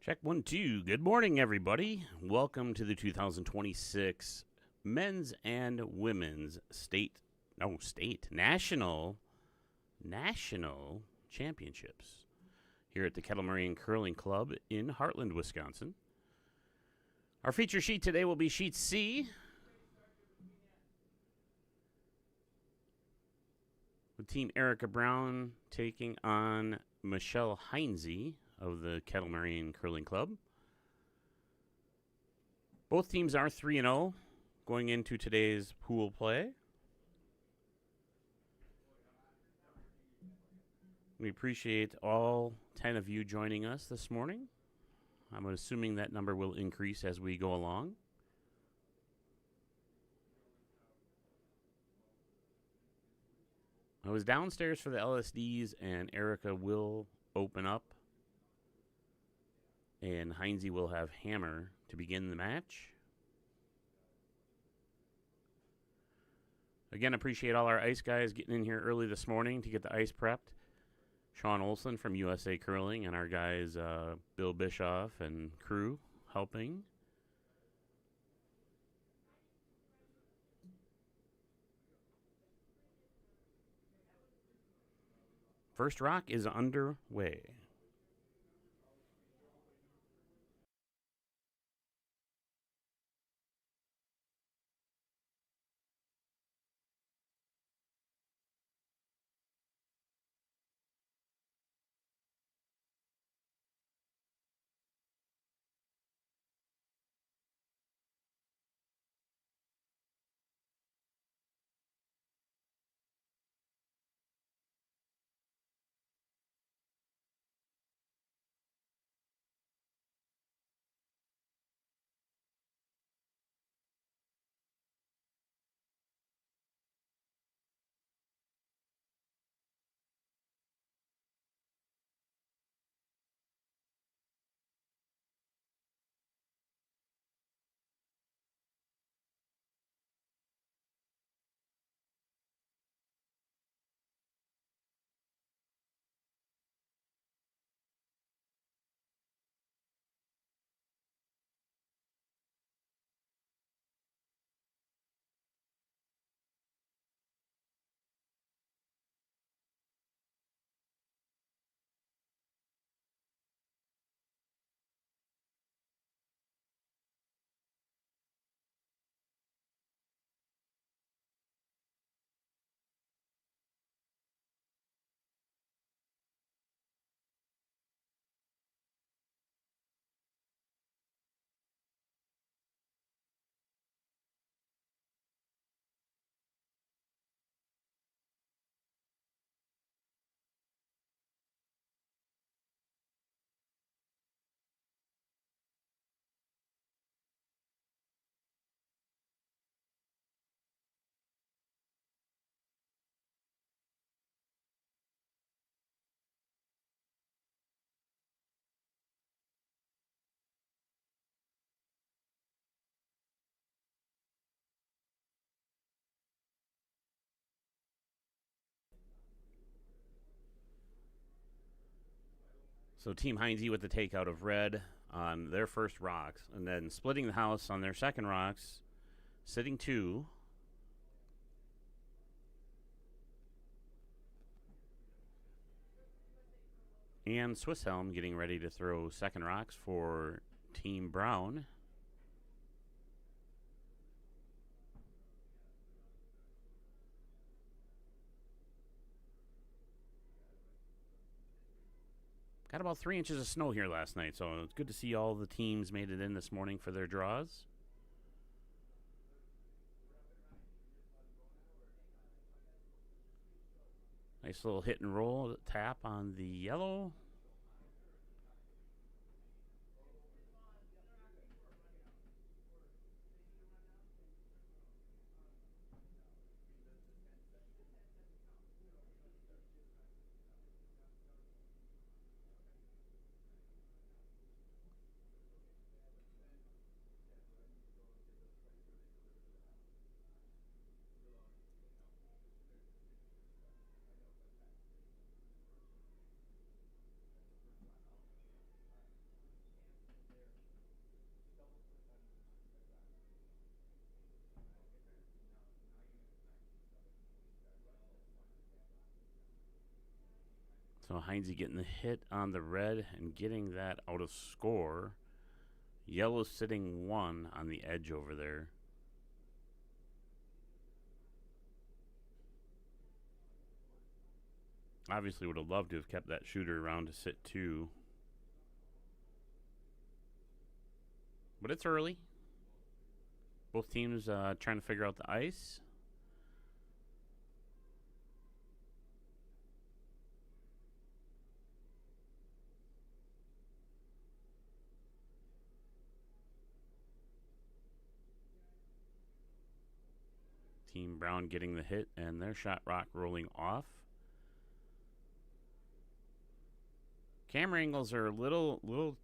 Check 1 2. Good morning, everybody. Welcome to the 2026 Men's and Women's National Championships here at the Kettle Moraine Curling Club in Heartland, Wisconsin. Our feature sheet today will be Sheet C, with Team Erica Brown taking on Michelle Heinze of the Kettle Moraine Curling Club. Both teams are 3-0 going into today's pool play. We appreciate all 10 of you joining us this morning. I'm assuming that number will increase as we go along. I was downstairs for the LSDs, and Erica will open up, and Heinze will have Hammer to begin the match. Again, appreciate all our ice guys getting in here early this morning to get the ice prepped. Sean Olson from USA Curling and our guys Bill Bischoff and crew helping. First rock is underway. So Team Heinze with the takeout of red on their first rocks, and then splitting the house on their second rocks, sitting 2. And Swiss Helm getting ready to throw second rocks for Team Brown. Got about 3 inches of snow here last night, so it's good to see all the teams made it in this morning for their draws. Nice little hit and roll tap on the yellow. So Heinze getting the hit on the red and getting that out of score. Yellow sitting 1 on the edge over there. Obviously would have loved to have kept that shooter around to sit 2. But it's early. Both teams trying to figure out the ice. Team Brown getting the hit and their shot rock rolling off. Camera angles are a little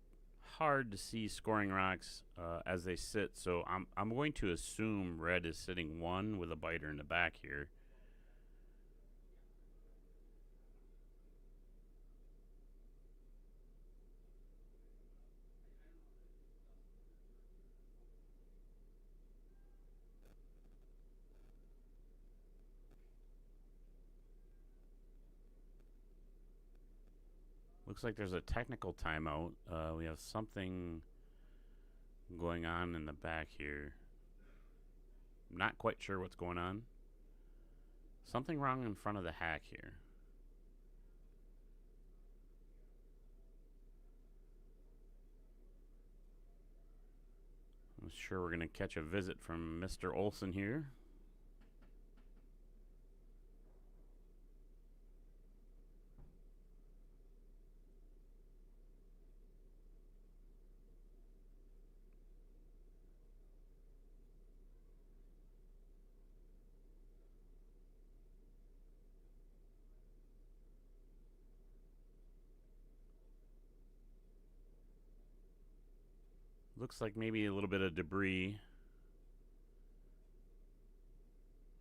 hard to see scoring rocks as they sit, so I'm going to assume red is sitting 1 with a biter in the back here. Looks like there's a technical timeout. We have something going on in the back here. Not quite sure what's going on. Something wrong in front of the hack here. I'm sure we're going to catch a visit from Mr. Olson here. Looks like maybe a little bit of debris.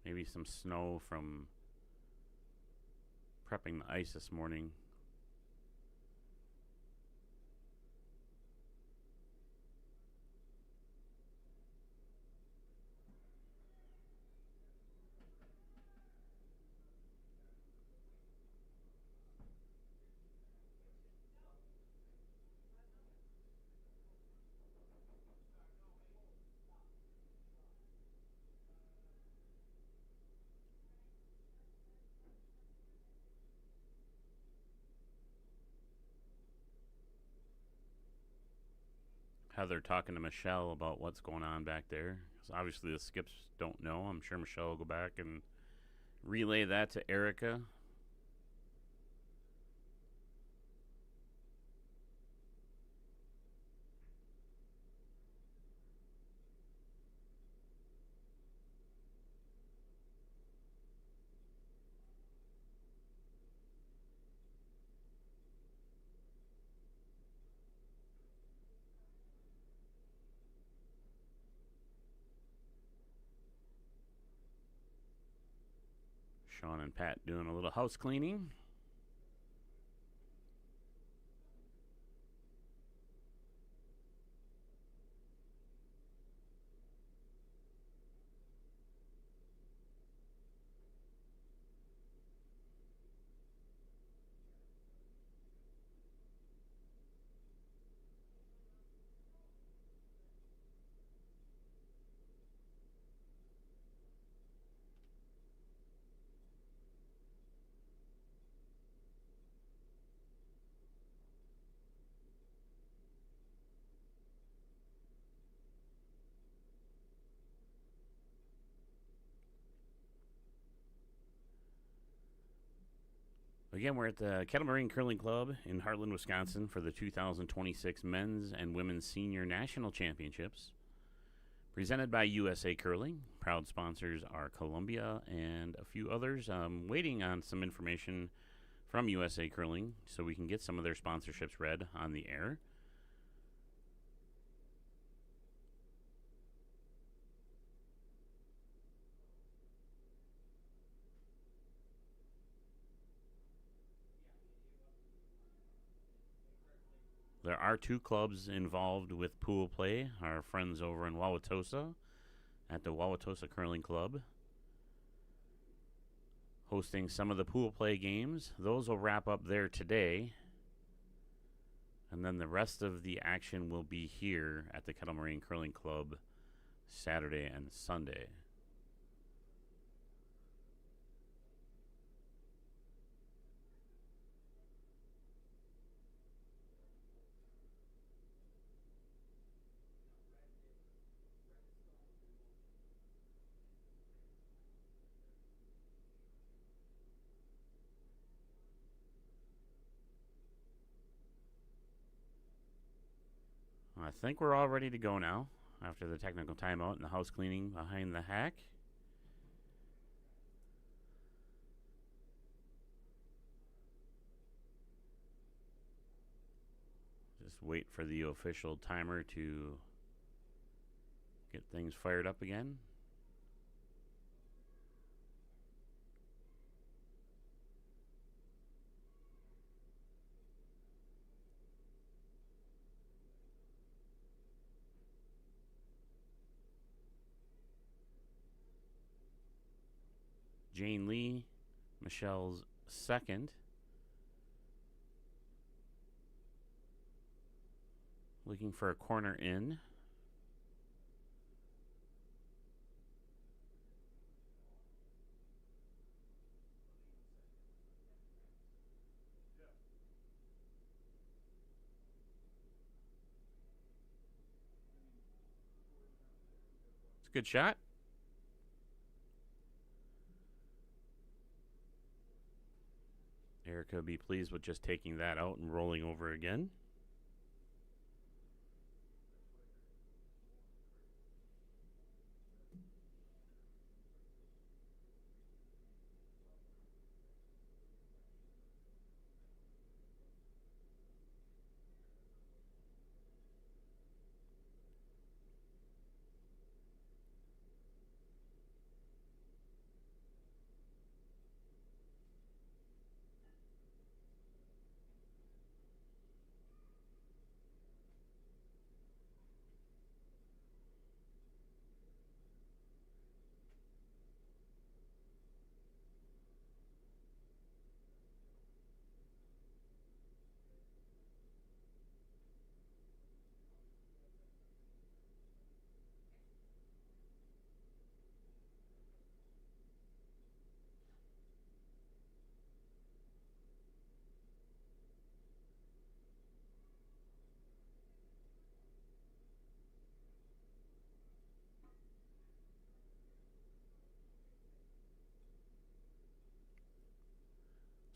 Maybe some snow from prepping the ice this morning. Heather talking to Michelle about what's going on back there. So obviously the skips don't know. I'm sure Michelle will go back and relay that to Erica. Sean and Pat doing a little house cleaning. Again, we're at the Kettle Moraine Curling Club in Heartland, Wisconsin for the 2026 Men's and Women's Senior National Championships. Presented by USA Curling. Proud sponsors are Columbia and a few others. Waiting on some information from USA Curling so we can get some of their sponsorships read on the air. There are 2 clubs involved with pool play. Our friends over in Wauwatosa at the Wauwatosa Curling Club hosting some of the pool play games. Those will wrap up there today. And then the rest of the action will be here at the Kettle Moraine Curling Club Saturday and Sunday. I think we're all ready to go now after the technical timeout and the house cleaning behind the hack. Just wait for the official timer to get things fired up again. Jane Lee, Michelle's second. Looking for a corner in. It's a good shot. Erica would be pleased with just taking that out and rolling over again.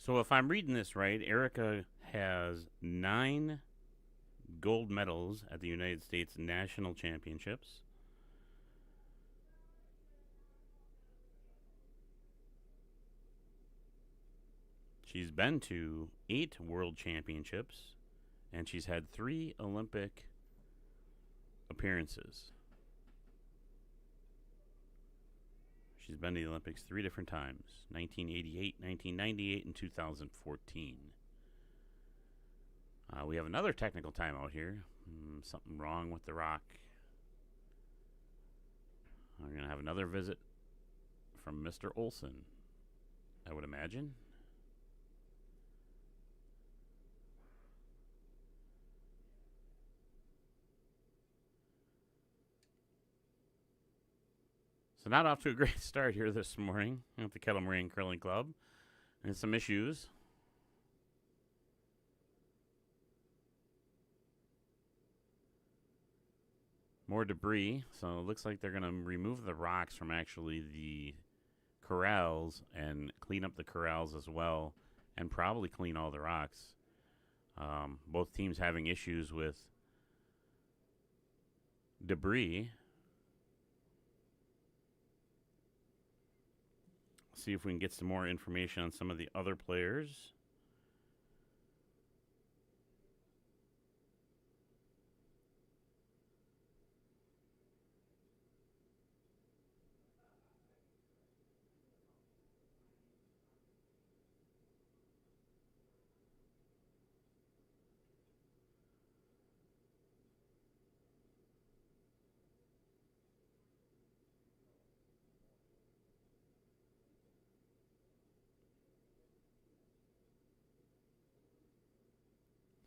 So if I'm reading this right, Erica has 9 gold medals at the United States National Championships. She's been to 8 World Championships, and she's had 3 Olympic appearances. She's been to the Olympics 3 different times, 1988, 1998, and 2014. We have another technical timeout here. Something wrong with the rock. I'm going to have another visit from Mr. Olson, I would imagine. So not off to a great start here this morning at the Kettle Moraine Curling Club. And some issues. More debris. So it looks like they're going to remove the rocks from actually the corrals and clean up the corrals as well. And probably clean all the rocks. Both teams having issues with debris. See if we can get some more information on some of the other players.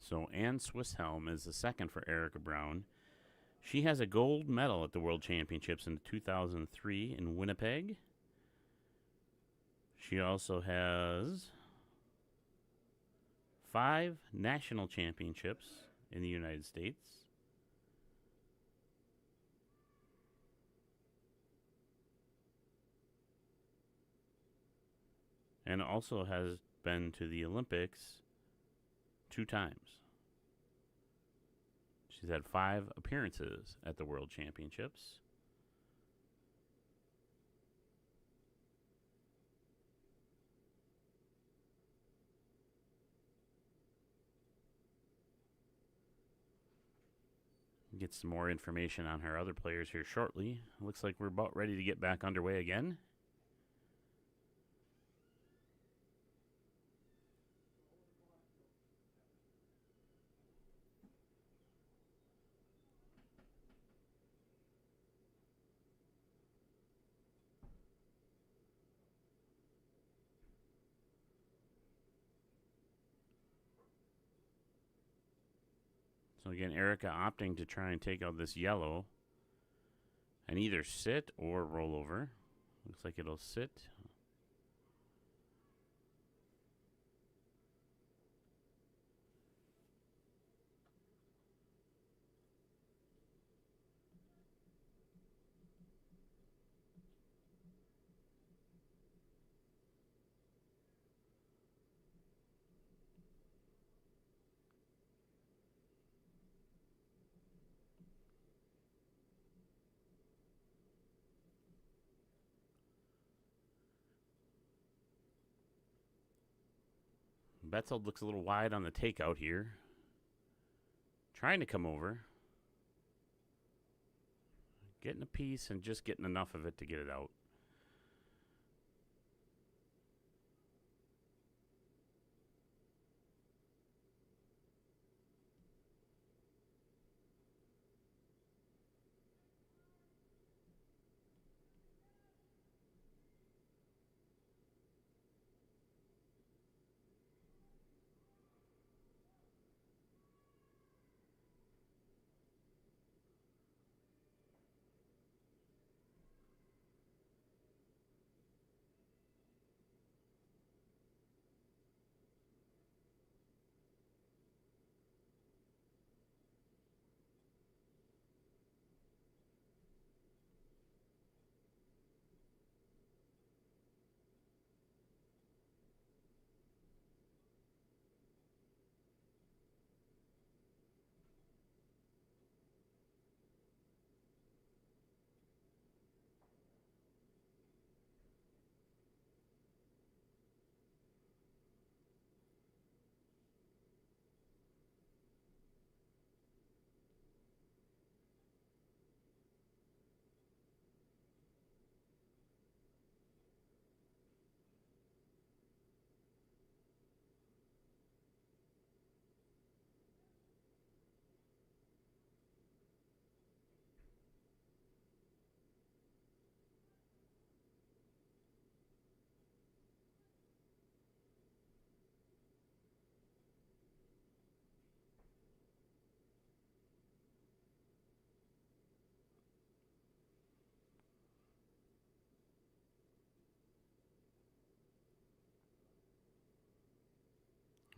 So Ann Swisshelm is the second for Erica Brown. She has a gold medal at the World Championships in 2003 in Winnipeg. She also has 5 national championships in the United States. And also has been to the Olympics 2 times. She's had 5 appearances at the World Championships. Get some more information on her other players here shortly. Looks like we're about ready to get back underway again. So again, Erica opting to try and take out this yellow and either sit or roll over. Looks like it'll sit. Betzold looks a little wide on the takeout here. Trying to come over. Getting a piece and just getting enough of it to get it out.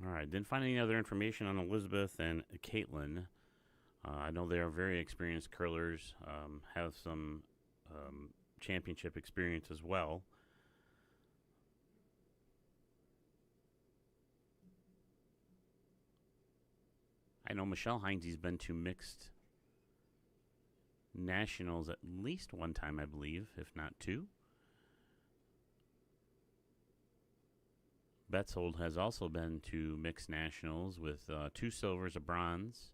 All right, didn't find any other information on Elizabeth and Caitlin. I know they are very experienced curlers, have some championship experience as well. I know Michelle Heinze's been to mixed nationals at least one time, I believe, if not 2. Betzold has also been to mixed nationals with 2 silvers, a bronze.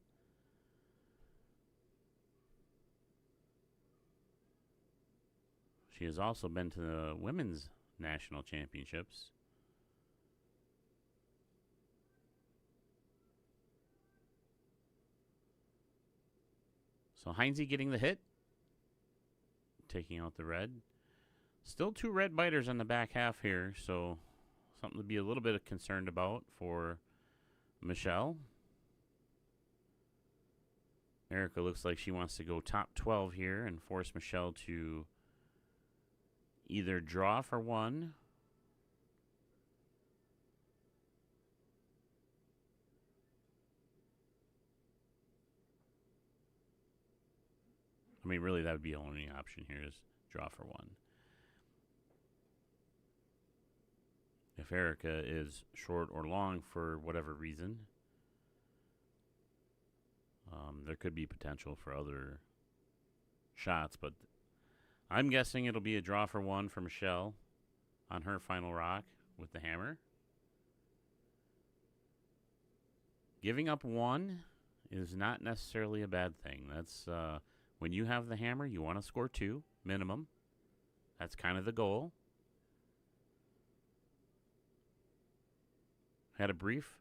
She has also been to the women's national championships. So Heinze getting the hit, taking out the red. Still 2 red biters on the back half here, so something to be a little bit concerned about for Michelle. Erica looks like she wants to go top 12 here and force Michelle to either draw for one I mean, really, that would be the only option here is draw for one. If Erica is short or long for whatever reason, there could be potential for other shots, but I'm guessing it'll be a draw for one for Michelle on her final rock with the hammer. Giving up one is not necessarily a bad thing. That's when you have the hammer, you want to score two minimum. That's kind of the goal. Had a brief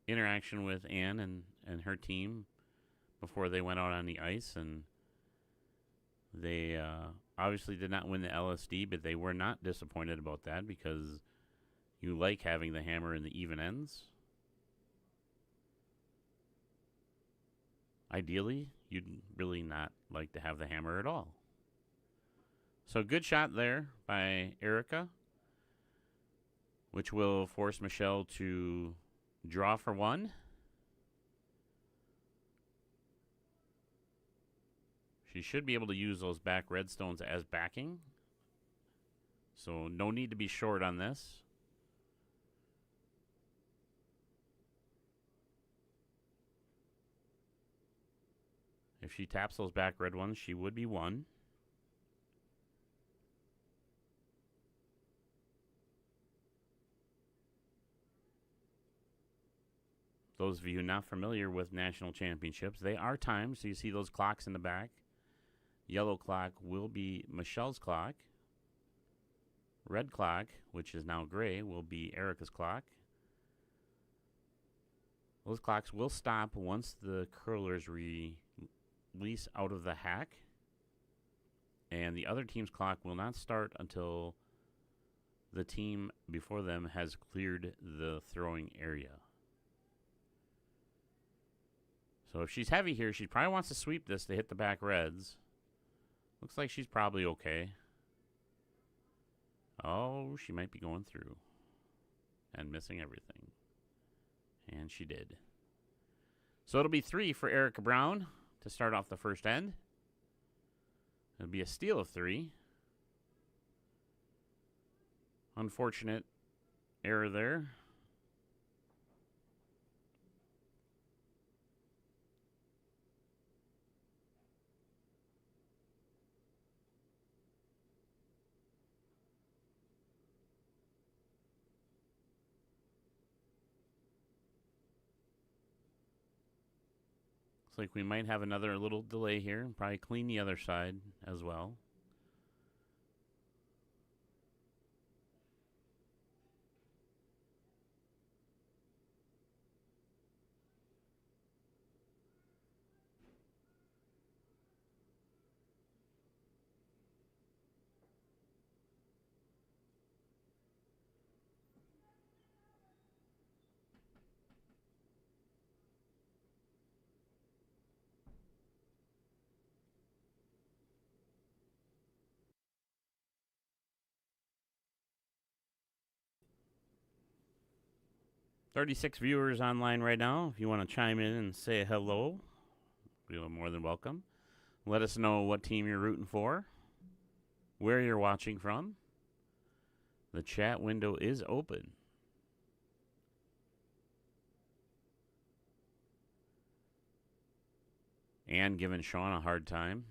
interaction with Anne and her team before they went out on the ice, and they obviously did not win the LSD, but they were not disappointed about that because you like having the hammer in the even ends. Ideally, you'd really not like to have the hammer at all. So good shot there by Erica, which will force Michelle to draw for one. She should be able to use those back redstones as backing. So no need to be short on this. If she taps those back red ones, she would be one. Those of you not familiar with national championships, they are timed. So you see those clocks in the back. Yellow clock will be Michelle's clock. Red clock, which is now gray, will be Erica's clock. Those clocks will stop once the curlers release out of the hack. And the other team's clock will not start until the team before them has cleared the throwing area. So if she's heavy here, she probably wants to sweep this to hit the back reds. Looks like she's probably okay. Oh, she might be going through and missing everything. And she did. So it'll be 3 for Erica Brown to start off the first end. It'll be a steal of 3. Unfortunate error there. Looks like we might have another little delay here. Probably clean the other side as well. "36 viewers online right now. If you want to chime in and say hello, you're more than welcome. Let us know what team you're rooting for, where you're watching from. The chat window is open. And giving Sean a hard time.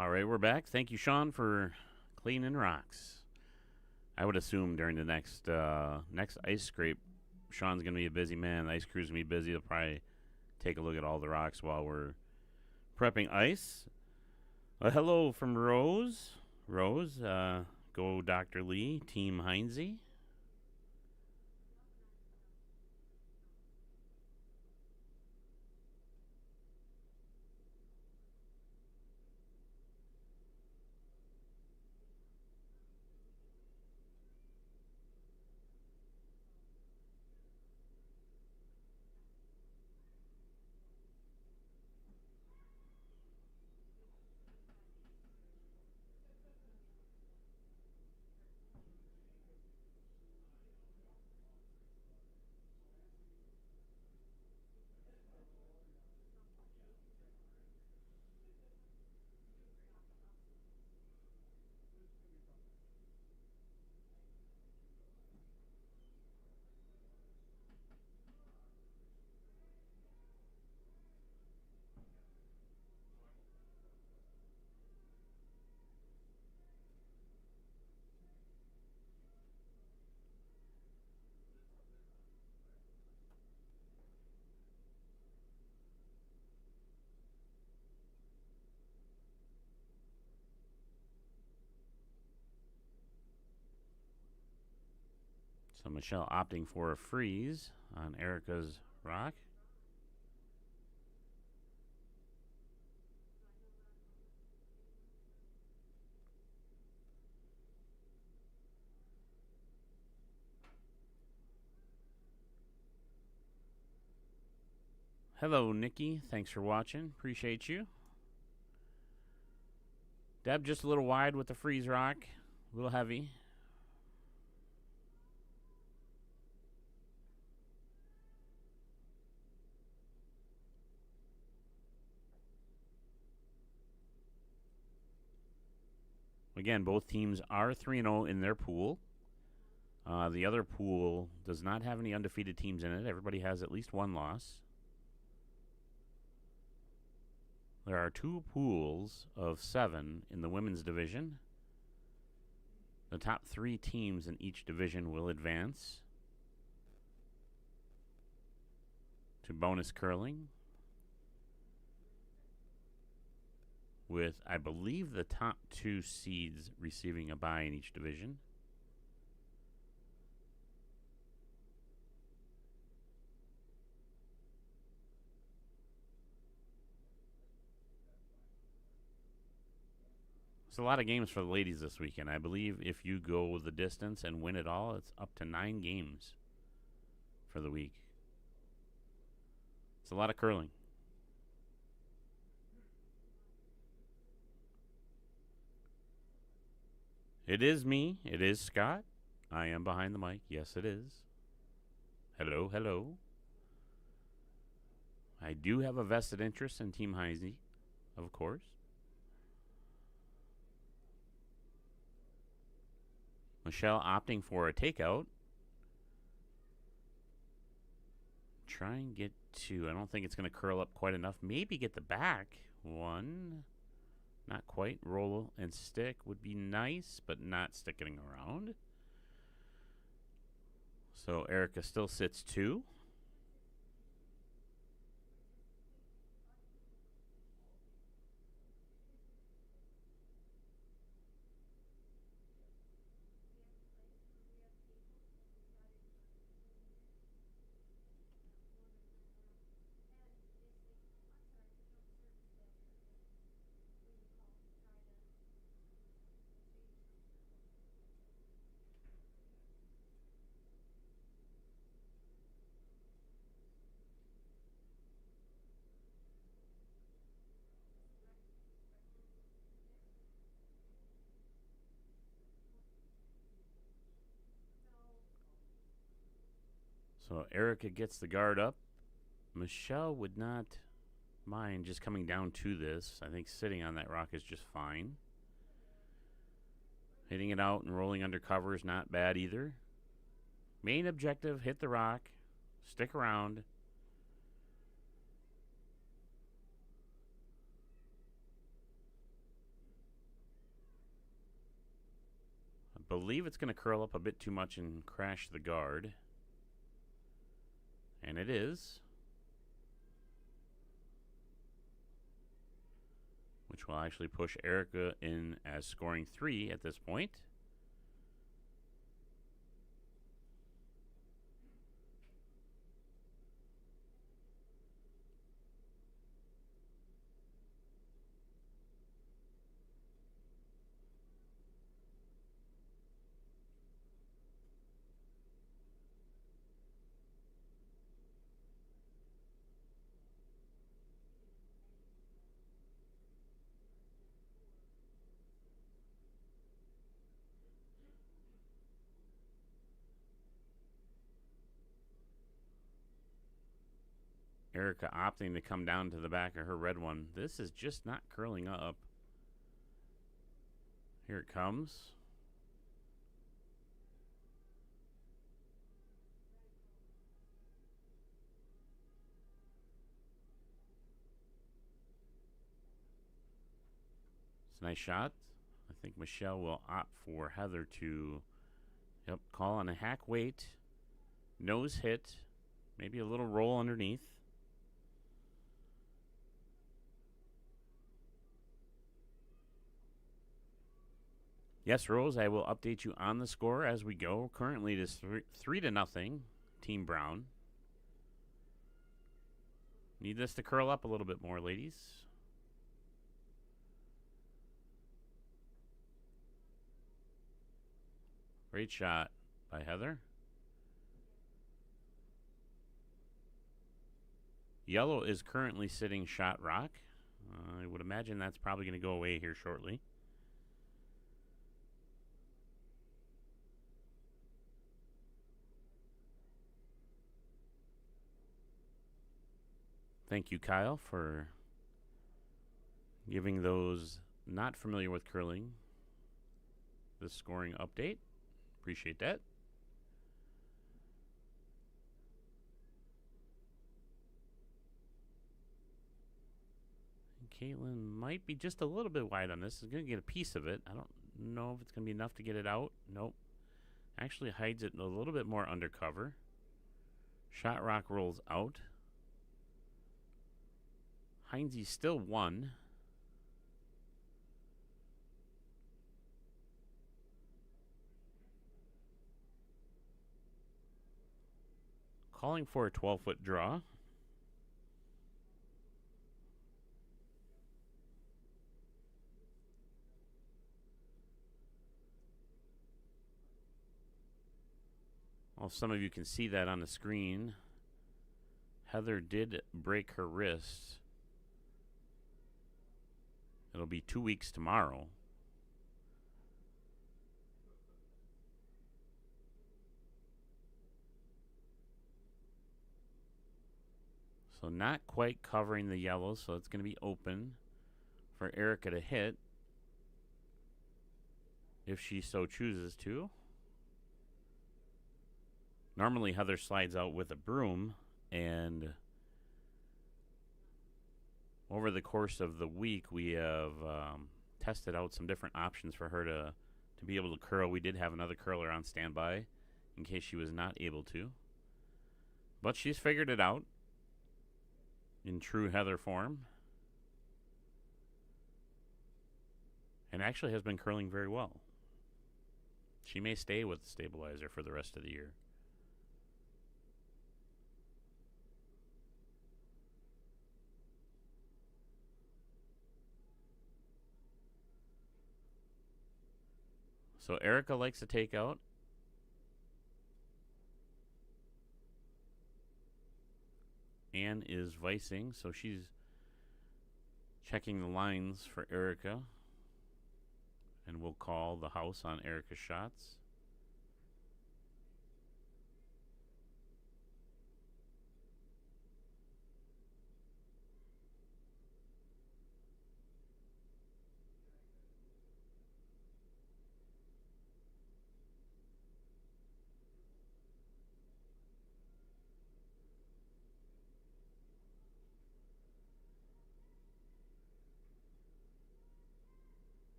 All right, we're back. Thank you, Sean, for cleaning rocks. I would assume during the next ice scrape, Sean's going to be a busy man. The ice crew's going to be busy. They'll probably take a look at all the rocks while we're prepping ice. Hello from Rose. Rose, go Dr. Lee, Team Heinze. So Michelle opting for a freeze on Erica's rock. Hello, Nikki. Thanks for watching. Appreciate you. Deb, just a little wide with the freeze rock. A little heavy. Again, both teams are 3-0 in their pool. The other pool does not have any undefeated teams in it. Everybody has at least one loss. There are 2 pools of 7 in the women's division. The top 3 teams in each division will advance to bonus curling, with, I believe, the top 2 seeds receiving a bye in each division. It's a lot of games for the ladies this weekend. I believe if you go the distance and win it all, it's up to 9 games for the week. It's a lot of curling. It is me. It is Scott. I am behind the mic. Yes, it is. Hello, hello. I do have a vested interest in Team Heinze, of course. Michelle opting for a takeout. Try and get 2. I don't think it's going to curl up quite enough. Maybe get the back 1. Not quite. Roll and stick would be nice, but not sticking around. So Erica still sits 2. So Erica gets the guard up. Michelle would not mind just coming down to this. I think sitting on that rock is just fine. Hitting it out and rolling under cover is not bad either. Main objective, hit the rock, stick around. believe it's going to curl up a bit too much and crash the guard. And it is. Which will actually push Erica in as scoring 3 at this point. Erica opting to come down to the back of her red one. This is just not curling up. Here it comes. It's a nice shot. I think Michelle will opt for Heather to call on a hack weight. Nose hit. Maybe a little roll underneath. Yes, Rose, I will update you on the score as we go. Currently, it is 3-0, Team Brown. Need this to curl up a little bit more, ladies. Great shot by Heather. Yellow is currently sitting shot rock. I would imagine that's probably going to go away here shortly. Thank you, Kyle, for giving those not familiar with curling the scoring update. Appreciate that. Caitlin might be just a little bit wide on this. Is going to get a piece of it. I don't know if it's going to be enough to get it out. Nope. Actually hides it a little bit more undercover. Shot rock rolls out. Heinze still won. Calling for a 12-foot draw. Well, some of you can see that on the screen. Heather did break her wrist. It'll be 2 weeks tomorrow. So not quite covering the yellow, so it's going to be open for Erica to hit if she so chooses to. Normally Heather slides out with a broom, and over the course of the week we have tested out some different options for her to be able to curl. We did have another curler on standby in case she was not able to. But she's figured it out in true Heather form. And actually has been curling very well. She may stay with the stabilizer for the rest of the year. So Erica likes to take out. Anne is vicing, so she's checking the lines for Erica. And we'll call the house on Erica's shots.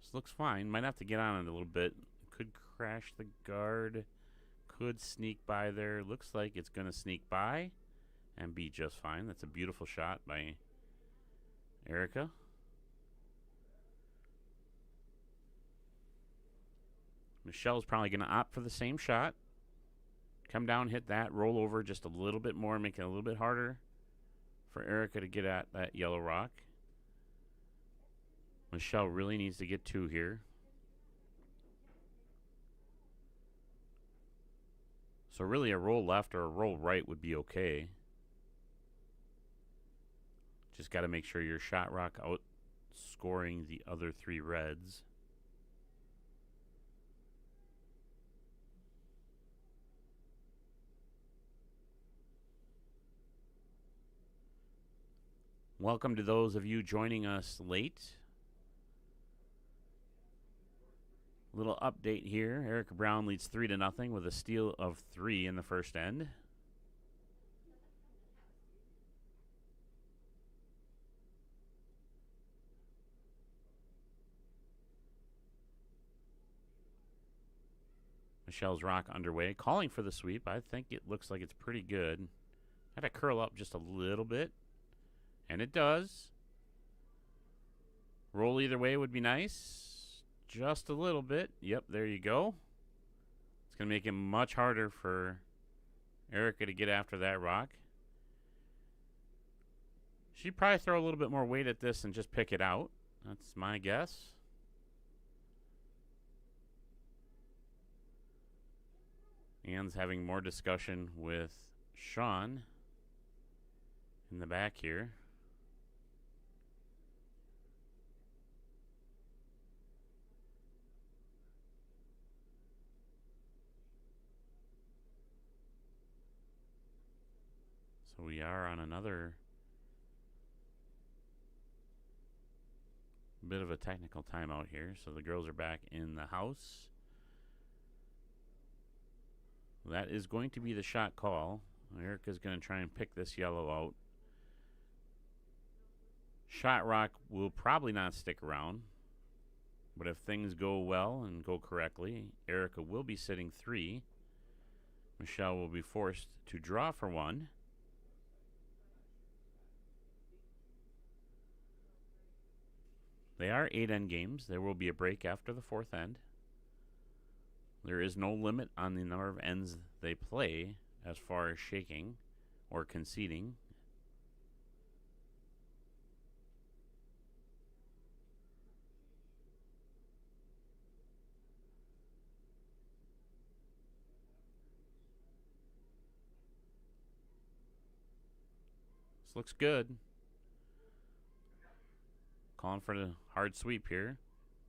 This looks fine. Might have to get on it a little bit. Could crash the guard. Could sneak by there. Looks like it's going to sneak by and be just fine. That's a beautiful shot by Erica. Michelle's probably going to opt for the same shot. Come down, hit that, roll over just a little bit more, make it a little bit harder for Erica to get at that yellow rock. Michelle really needs to get 2 here. So really a roll left or a roll right would be okay. Just got to make sure your shot rock outscoring the other 3 reds. Welcome to those of you joining us late. Little update here. Erica Brown leads 3-0 with a steal of 3 in the first end. Michelle's rock underway, calling for the sweep. I think it looks like it's pretty good. Had to curl up just a little bit. And it does. Roll either way would be nice. Just a little bit. Yep, there you go. It's going to make it much harder for Erica to get after that rock. She'd probably throw a little bit more weight at this and just pick it out. That's my guess. Ann's having more discussion with Sean in the back here. So we are on another bit of a technical timeout here. So the girls are back in the house. That is going to be the shot call. Erica's going to try and pick this yellow out. Shot rock will probably not stick around. But if things go well and go correctly, Erica will be sitting 3. Michelle will be forced to draw for 1. They are 8-end games. There will be a break after the 4th end. There is no limit on the number of ends they play as far as shaking or conceding. This looks good. Calling for the hard sweep here.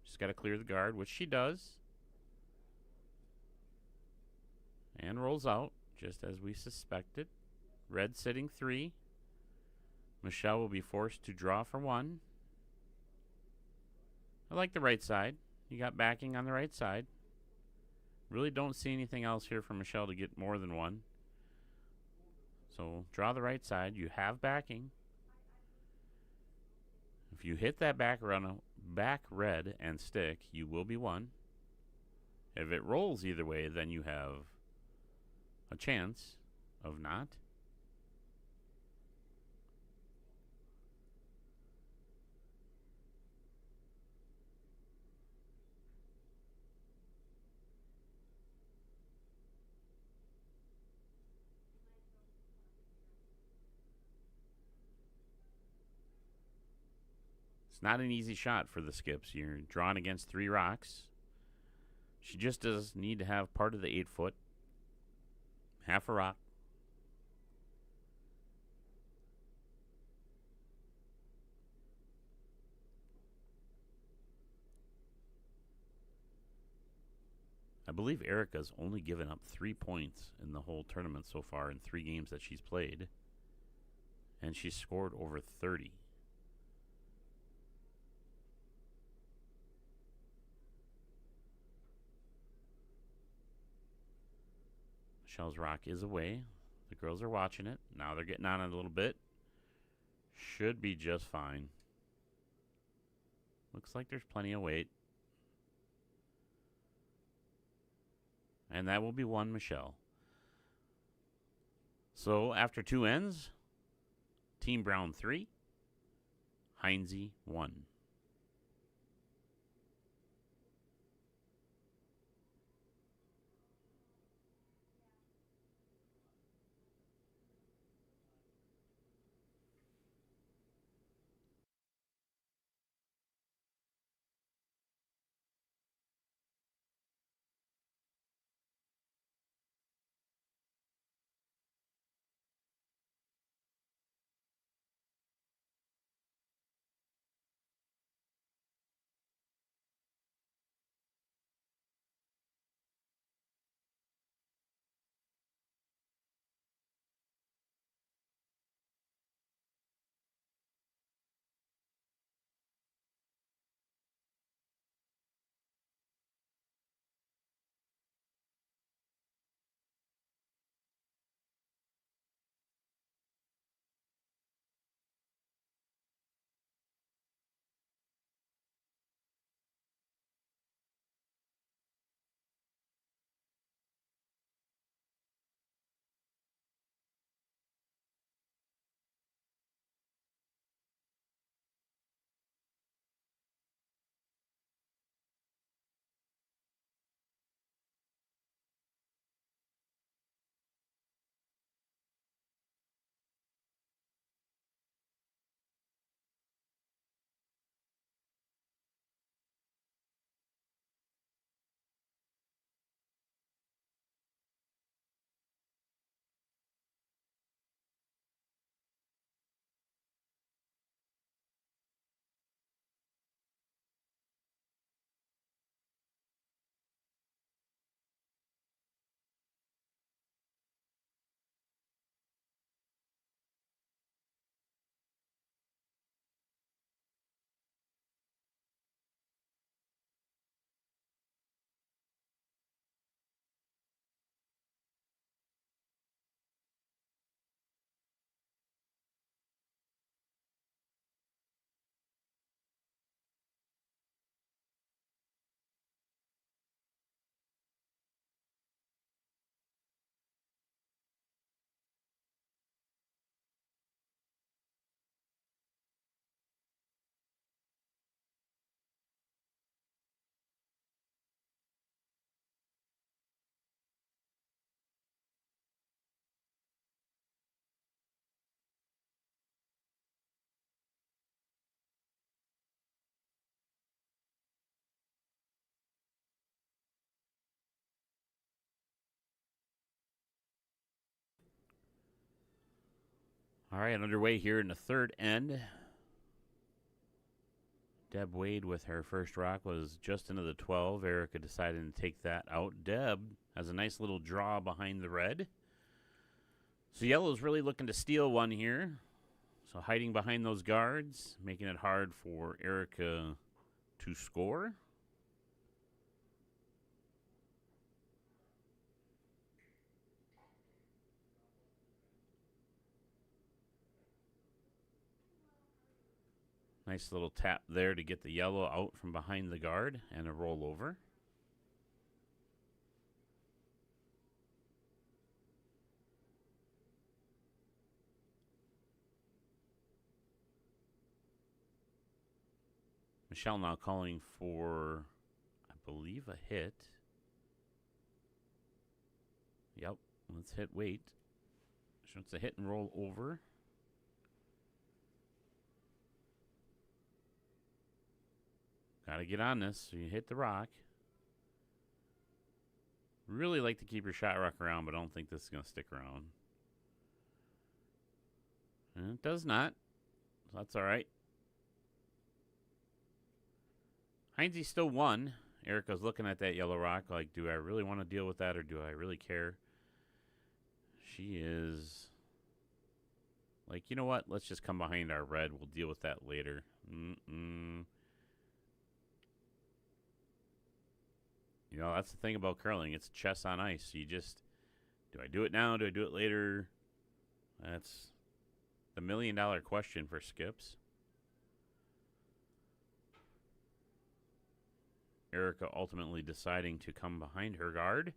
Just got to clear the guard, which she does. And rolls out, just as we suspected. Red sitting 3. Michelle will be forced to draw for 1. I like the right side. You got backing on the right side. Really don't see anything else here for Michelle to get more than 1. So draw the right side. You have backing. If you hit that back red and stick, you will be 1. If it rolls either way, then you have a chance of not. It's not an easy shot for the skips. You're drawn against 3 rocks. She just does need to have part of the 8-foot. Half a rock. I believe Erica's only given up 3 points in the whole tournament so far in 3 games that she's played. And she's scored over 30. Michelle's rock is away. The girls are watching it. Now they're getting on it a little bit. Should be just fine. Looks like there's plenty of weight. And that will be one Michelle. So after two ends, Team Brown 3, Heinze 1. All right, underway here in the third end. Deb Wade with her first rock was just into the 12. Erica decided to take that out. Deb has a nice little draw behind the red. So yellow's really looking to steal one here. So hiding behind those guards, making it hard for Erica to score. Nice little tap there to get the yellow out from behind the guard and a rollover. Michelle now calling for, I believe, a hit. Yep, let's hit wait. She wants a hit and roll over. Gotta get on this so you hit the rock. Really like to keep your shot rock around, but I don't think this is going to stick around. And it does not. So that's all right. Heinze still won. Erica's looking at that yellow rock like, do I really want to deal with that or do I really care? She is like, you know what? Let's just come behind our red. We'll deal with that later. You know, that's the thing about curling. It's chess on ice. You just, do I do it now? Do I do it later? That's the million-dollar question for skips. Erica ultimately deciding to come behind her guard.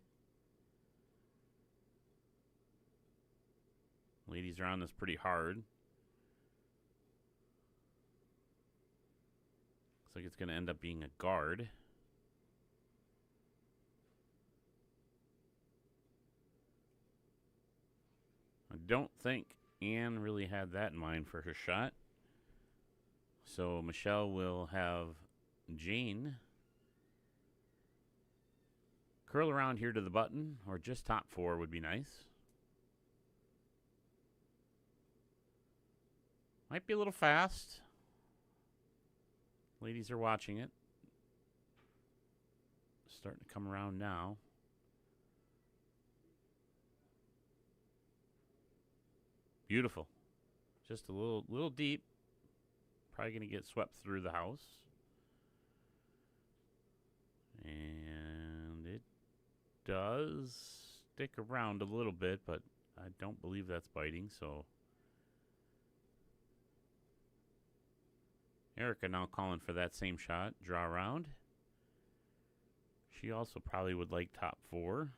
Ladies are on this pretty hard. Looks like it's going to end up being a guard. I don't think Anne really had that in mind for her shot. So Michelle will have Jane curl around here to the button, or just top 4 would be nice. Might be a little fast. Ladies are watching it. Starting to come around now. Beautiful. Just a little deep. Probably going to get swept through the house. And it does stick around a little bit, but I don't believe that's biting, so Erica now calling for that same shot. Draw around. She also probably would like top 4.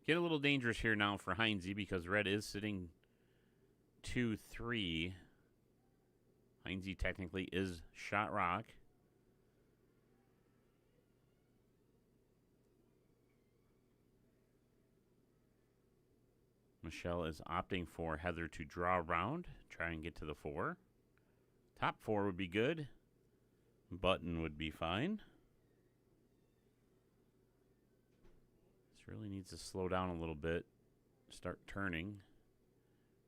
Get a little dangerous here now for Heinze because red is sitting 2-3. Heinze technically is shot rock. Michelle is opting for Heather to draw around, try and get to the 4. Top 4 would be good. Button would be fine. This really needs to slow down a little bit. Start turning.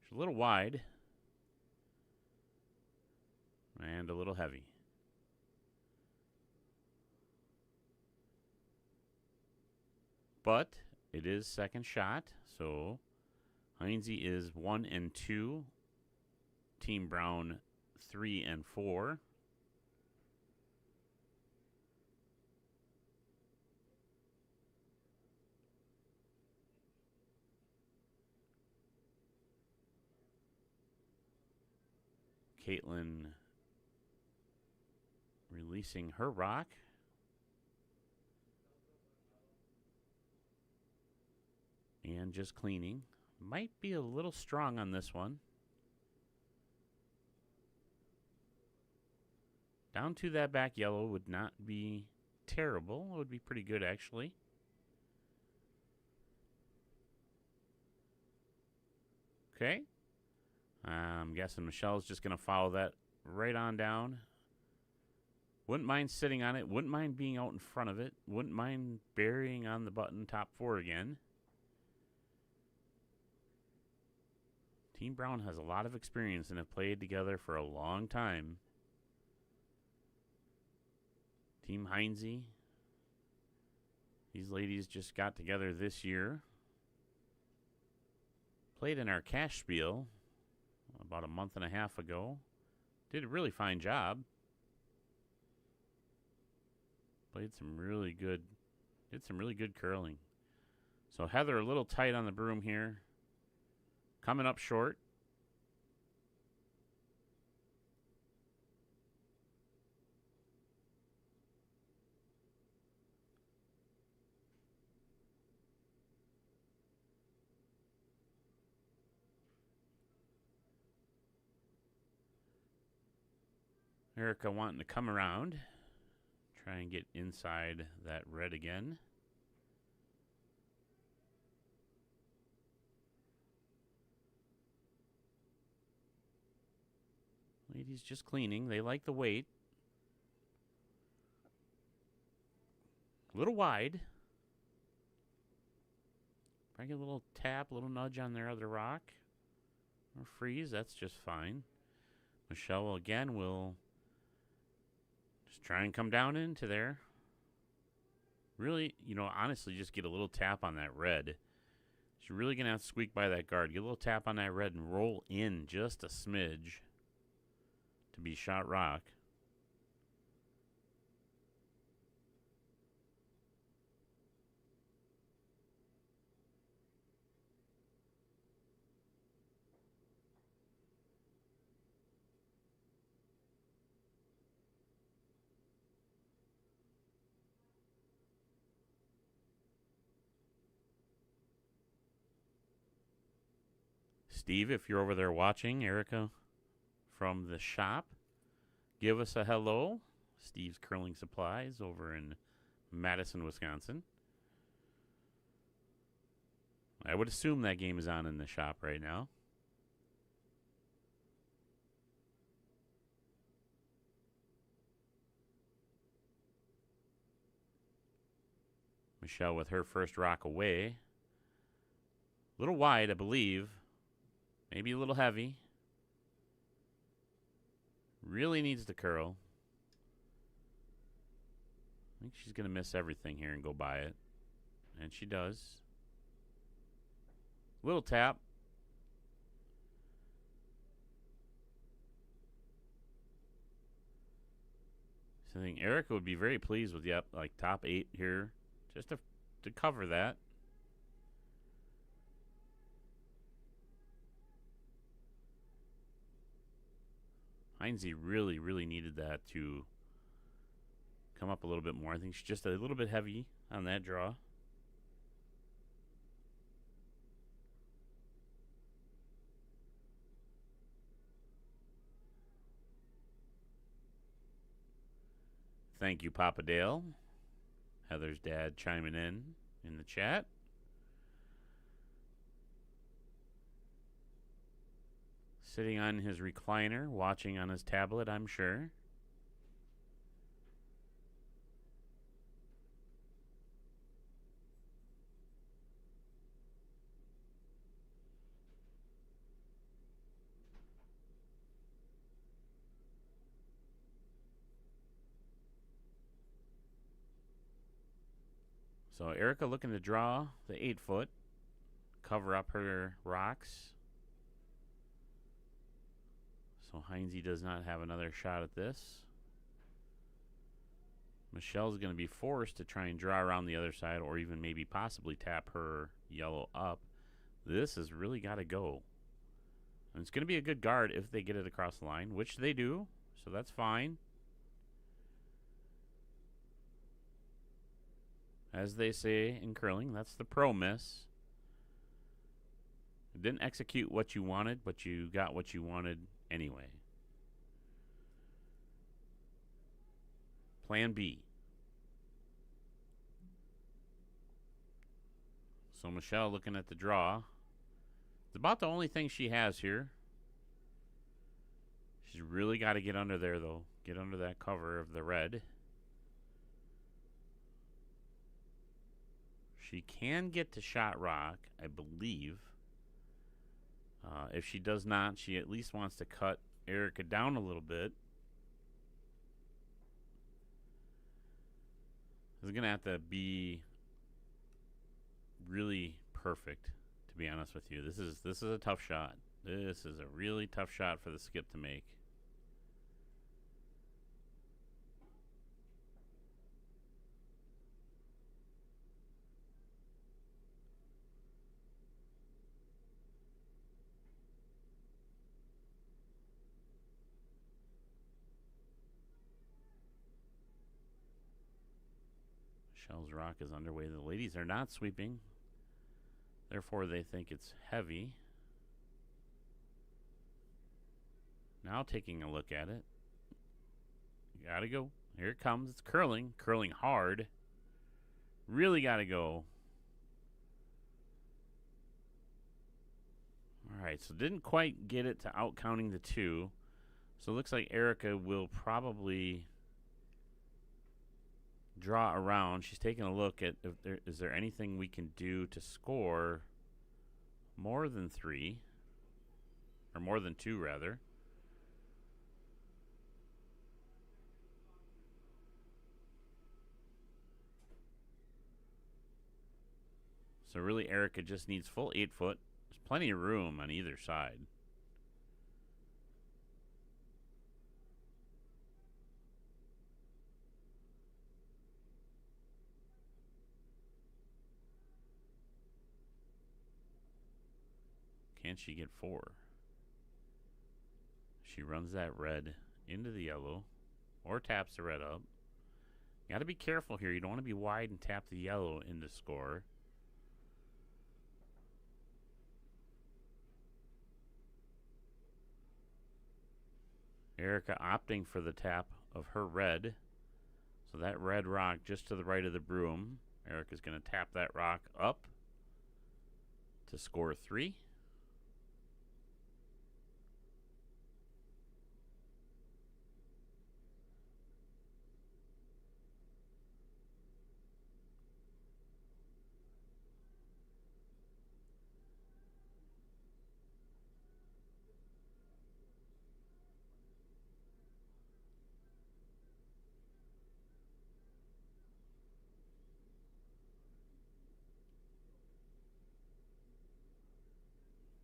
She's a little wide. And a little heavy. But it is second shot, so Heinze is 1 and 2. Team Brown 3 and 4. Caitlin releasing her rock. And just cleaning. Might be a little strong on this one. Down to that back yellow would not be terrible. It would be pretty good, actually. Okay. I'm guessing Michelle's just going to follow that right on down. Wouldn't mind sitting on it. Wouldn't mind being out in front of it. Wouldn't mind burying on the button top 4 again. Team Brown has a lot of experience and have played together for a long time. Team Heinze. These ladies just got together this year. Played in our cash spiel about a month and a half ago. Did a really fine job. Played some really good, did some really good curling. So Heather a little tight on the broom here. Coming up short. Erica wanting to come around. Try and get inside that red again. Ladies just cleaning. They like the weight. A little wide. Bring a little tap, a little nudge on their other rock. Or freeze, that's just fine. Michelle again will just try and come down into there. Really, honestly, just get a little tap on that red. She's really going to have to squeak by that guard. Get a little tap on that red and roll in just a smidge to be shot rock. Steve, if you're over there watching, Erica from the shop, give us a hello. Steve's Curling Supplies over in Madison, Wisconsin. I would assume that game is on in the shop right now. Michelle with her first rock away. A little wide, I believe. Maybe a little heavy. Really needs to curl. I think she's going to miss everything here and go by it. And she does. Little tap. So I think Erica would be very pleased with, like top 8 here. Just to cover that. Heinze really, really needed that to come up a little bit more. I think she's just a little bit heavy on that draw. Thank you, Papa Dale. Heather's dad chiming in the chat. Sitting on his recliner, watching on his tablet, I'm sure. So Erica looking to draw the 8-foot, cover up her rocks. So Heinze does not have another shot at this. Michelle's going to be forced to try and draw around the other side or even maybe possibly tap her yellow up. This has really got to go. And it's going to be a good guard if they get it across the line, which they do, so that's fine. As they say in curling, that's the pro miss. It didn't execute what you wanted, but you got what you wanted anyway. Plan B. So Michelle looking at the draw. It's about the only thing she has here. She's really got to get under there, though. Get under that cover of the red. She can get to shot rock, I believe. If she does not, she at least wants to cut Erica down a little bit. This is going to have to be really perfect, to be honest with you. This is a tough shot. This is a really tough shot for the skip to make. Michelle's rock is underway. The ladies are not sweeping. Therefore, they think it's heavy. Now taking a look at it. You gotta go. Here it comes. It's curling. Curling hard. Really gotta go. Alright, so didn't quite get it to out counting the 2. So it looks like Erica will probably draw around. She's taking a look at is there anything we can do to score more than 3, or more than 2 rather. So really, Erica just needs full 8 foot. There's plenty of room on either side. Can she get 4? She runs that red into the yellow or taps the red up. You got to be careful here. You don't want to be wide and tap the yellow into score. Erica opting for the tap of her red. So that red rock just to the right of the broom. Erica's going to tap that rock up to score 3.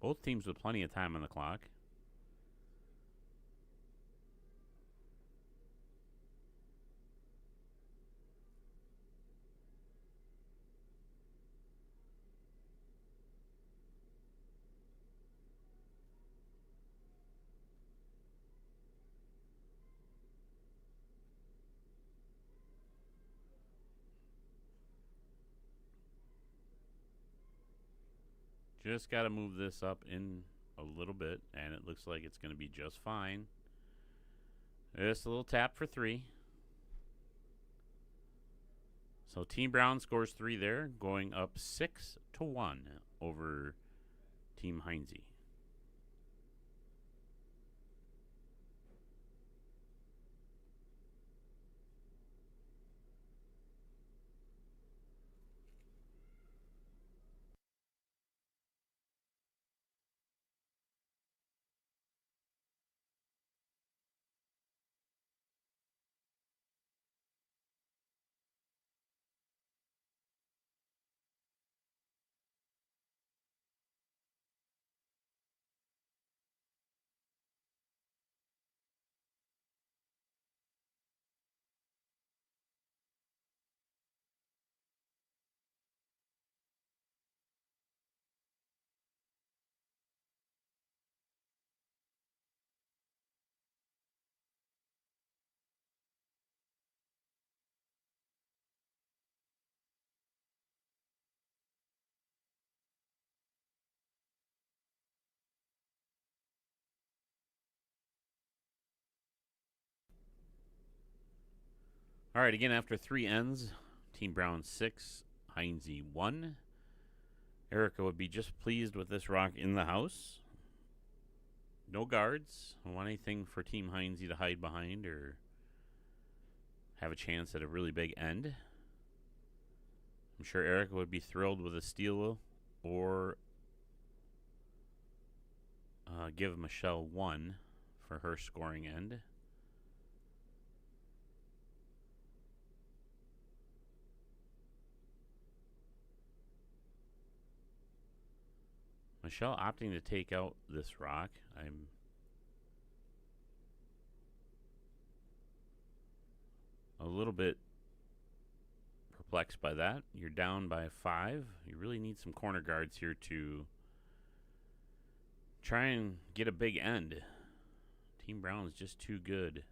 Both teams with plenty of time on the clock. Just got to move this up in a little bit, and it looks like it's going to be just fine. Just a little tap for 3. So Team Brown scores 3 there, going up 6-1 over Team Heinze. All right, again, after 3 ends, Team Brown 6, Heinze 1. Erica would be just pleased with this rock in the house. No guards. Don't want anything for Team Heinze to hide behind or have a chance at a really big end. I'm sure Erica would be thrilled with a steal or give Michelle 1 for her scoring end. Michelle opting to take out this rock. I'm a little bit perplexed by that. You're down by 5. You really need some corner guards here to try and get a big end. Team Brown is just too good.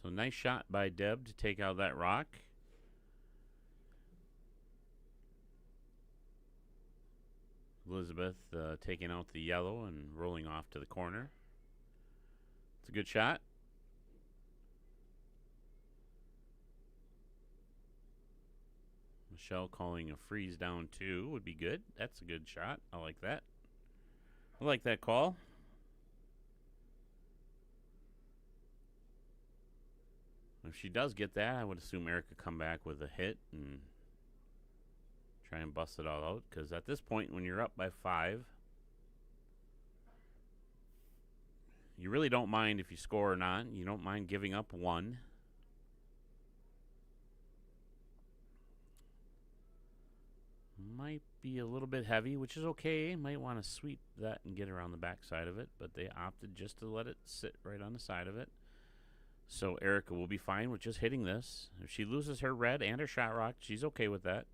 So nice shot by Deb to take out that rock. Elizabeth taking out the yellow and rolling off to the corner. It's a good shot. Michelle calling a freeze down 2 would be good. That's a good shot. I like that. I like that call. If she does get that, I would assume Erica come back with a hit and try and bust it all out. Because at this point, when you're up by 5, you really don't mind if you score or not. You don't mind giving up 1. Might be a little bit heavy, which is okay. Might want to sweep that and get around the back side of it, but they opted just to let it sit right on the side of it. So Erica will be fine with just hitting this. If she loses her red and her shot rock, she's okay with that.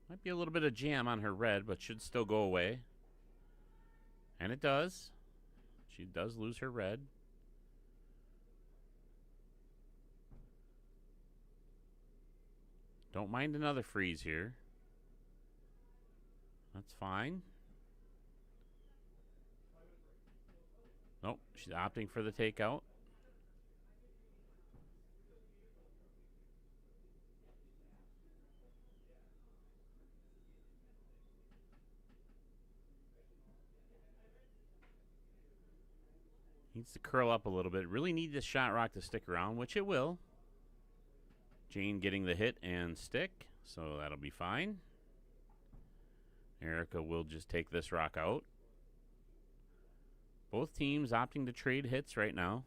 Might be a little bit of jam on her red, but should still go away. And it does. She does lose her red. Don't mind another freeze here. That's fine. Nope, she's opting for the takeout. Needs to curl up a little bit. Really need this shot rock to stick around, which it will. Jane getting the hit and stick, so that'll be fine. Erica will just take this rock out. Both teams opting to trade hits right now.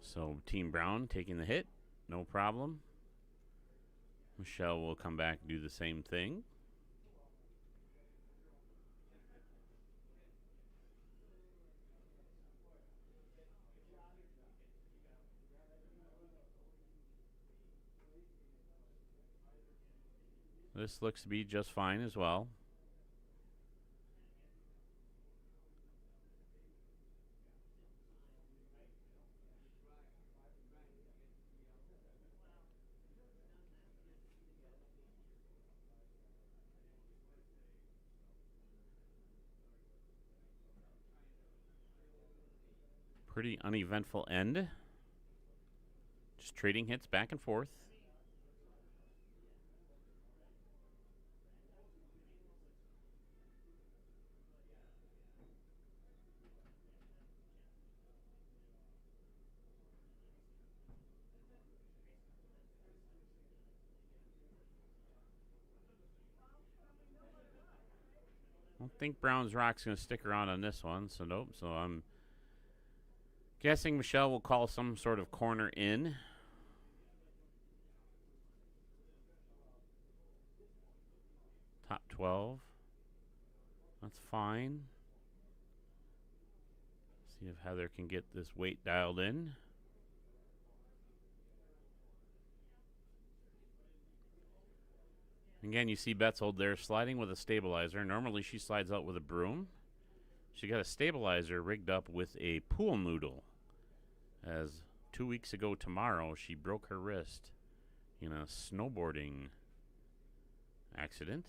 So Team Brown taking the hit, no problem. Michelle will come back and do the same thing. This looks to be just fine as well. Pretty uneventful end. Just trading hits back and forth. I don't think Brown's rock's going to stick around on this one, so nope. So I'm guessing Michelle will call some sort of corner in. Top 12. That's fine. See if Heather can get this weight dialed in. Again, you see Betzold there sliding with a stabilizer. Normally she slides out with a broom. She got a stabilizer rigged up with a pool noodle. As 2 weeks ago tomorrow, she broke her wrist in a snowboarding accident.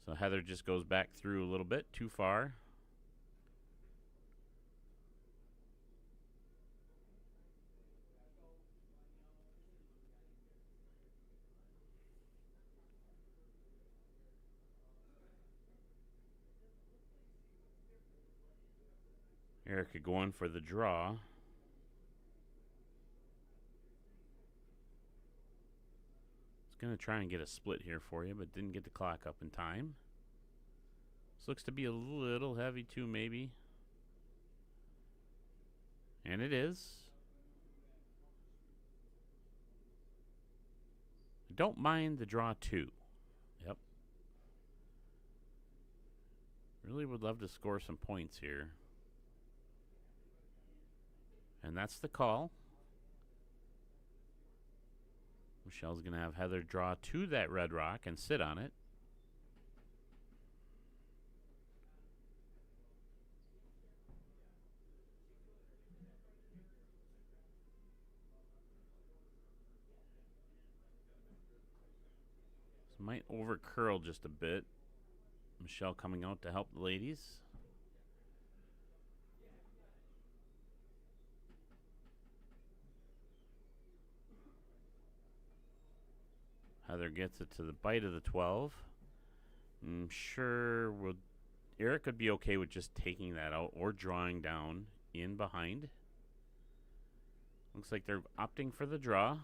So Heather just goes back through a little bit, too far. Erica going for the draw. Was going to try and get a split here for you, but didn't get the clock up in time. This looks to be a little heavy too, maybe. And it is. I don't mind the draw 2. Yep. Really would love to score some points here. And that's the call. Michelle's going to have Heather draw to that red rock and sit on it. So might over curl just a bit. Michelle coming out to help the ladies. Heather gets it to the bite of the 12. I'm sure Eric would be okay with just taking that out or drawing down in behind. Looks like they're opting for the draw.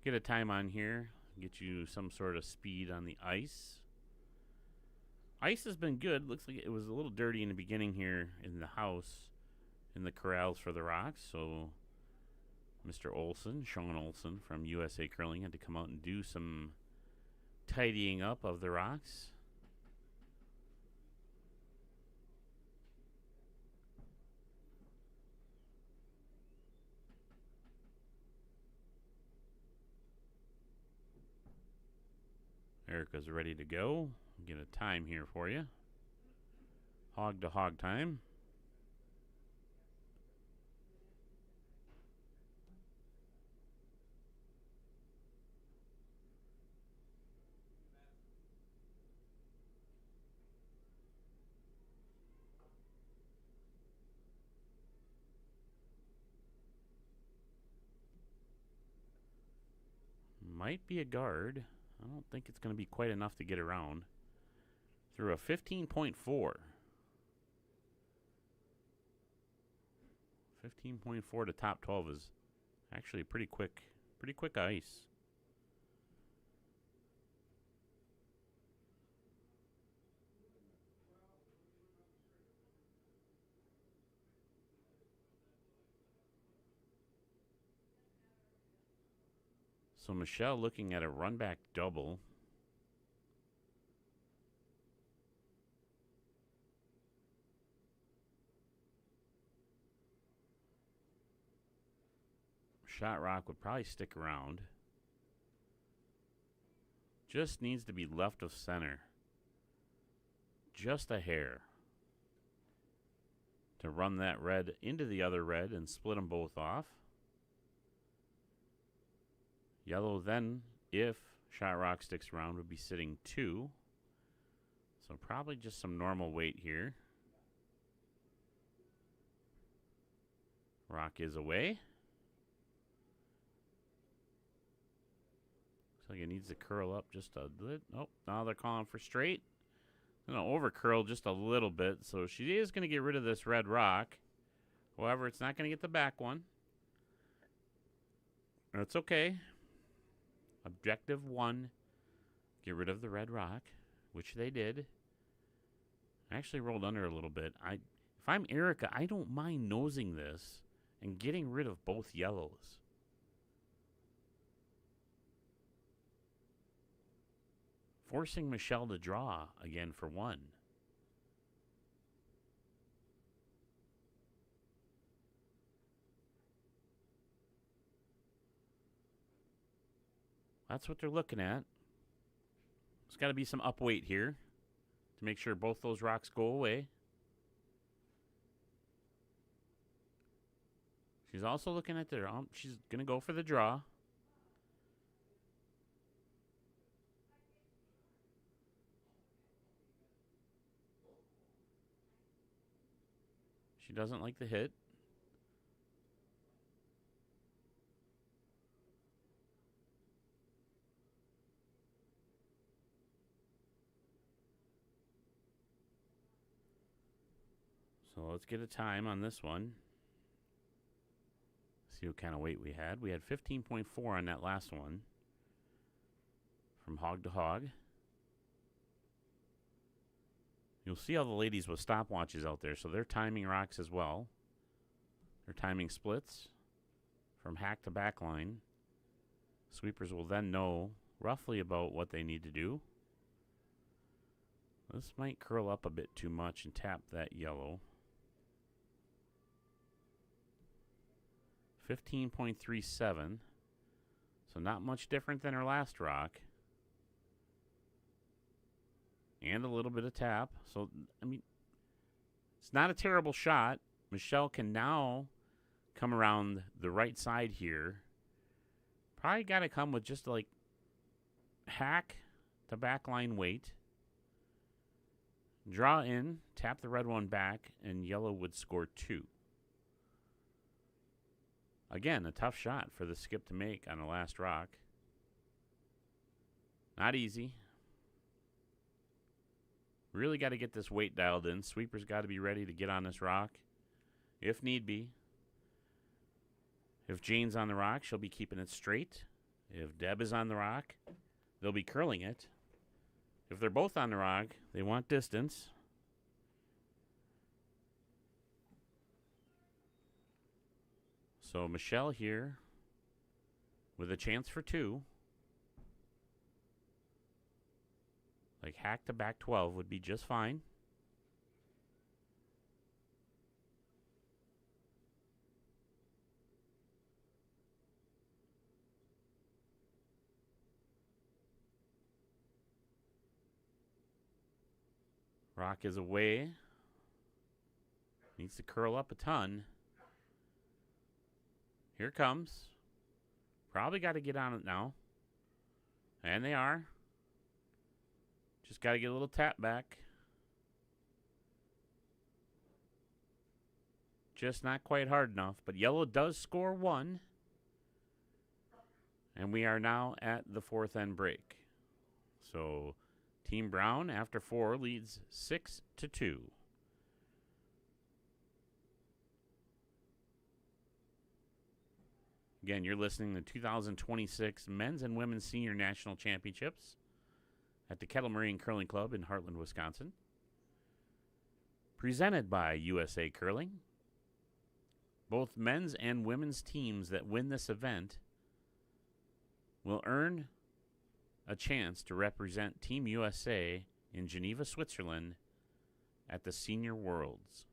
Get a time on here. Get you some sort of speed on the ice. Ice has been good. Looks like it was a little dirty in the beginning here in the house, in the corrals for the rocks. So Mr. Olson, Sean Olson from USA Curling, had to come out and do some tidying up of the rocks. Erica's ready to go. Get a time here for you. Hog to hog time. Might be a guard. I don't think it's going to be quite enough to get around. Through a 15.4. 15.4 to top 12 is actually pretty quick ice. So Michelle looking at a run back double. Shot rock would probably stick around. Just needs to be left of center. Just a hair. To run that red into the other red and split them both off. Yellow then, if shot rock sticks around, would be sitting 2. So probably just some normal weight here. Rock is away. Looks like it needs to curl up just a little. Oh, now they're calling for straight. Gonna over curl just a little bit. So she is going to get rid of this red rock. However, it's not going to get the back one. That's okay. Objective 1, get rid of the red rock, which they did. I actually rolled under a little bit. If I'm Erica, I don't mind nosing this and getting rid of both yellows. Forcing Michelle to draw again for 1. That's what they're looking at. There's got to be some up weight here to make sure both those rocks go away. She's also looking at their she's going to go for the draw. She doesn't like the hit. So let's get a time on this one. See what kind of weight we had. We had 15.4 on that last one. From hog to hog. You'll see all the ladies with stopwatches out there. So they're timing rocks as well. They're timing splits from hack to back line. Sweepers will then know roughly about what they need to do This might curl up a bit too much and tap that yellow. 15.37. So not much different than her last rock. And a little bit of tap. So, I mean, it's not a terrible shot. Michelle can now come around the right side here. Probably got to come with just like hack the back line weight. Draw in, tap the red one back, and yellow would score 2. Again, a tough shot for the skip to make on the last rock. Not easy. Really got to get this weight dialed in. Sweeper's got to be ready to get on this rock if need be. If Jane's on the rock, she'll be keeping it straight. If Deb is on the rock, they'll be curling it. If they're both on the rock, they want distance. So Michelle here with a chance for 2. Like hack to back 12 would be just fine. Rock is away. Needs to curl up a ton. Here it comes. Probably got to get on it now. And they are. Just got to get a little tap back. Just not quite hard enough. But yellow does score 1. And we are now at the 4th end break. So Team Brown, after 4, leads 6-2. Again, you're listening to 2026 Men's and Women's Senior National Championships at the Kettle Moraine Curling Club in Heartland, Wisconsin. Presented by USA Curling. Both men's and women's teams that win this event will earn a chance to represent Team USA in Geneva, Switzerland at the Senior Worlds.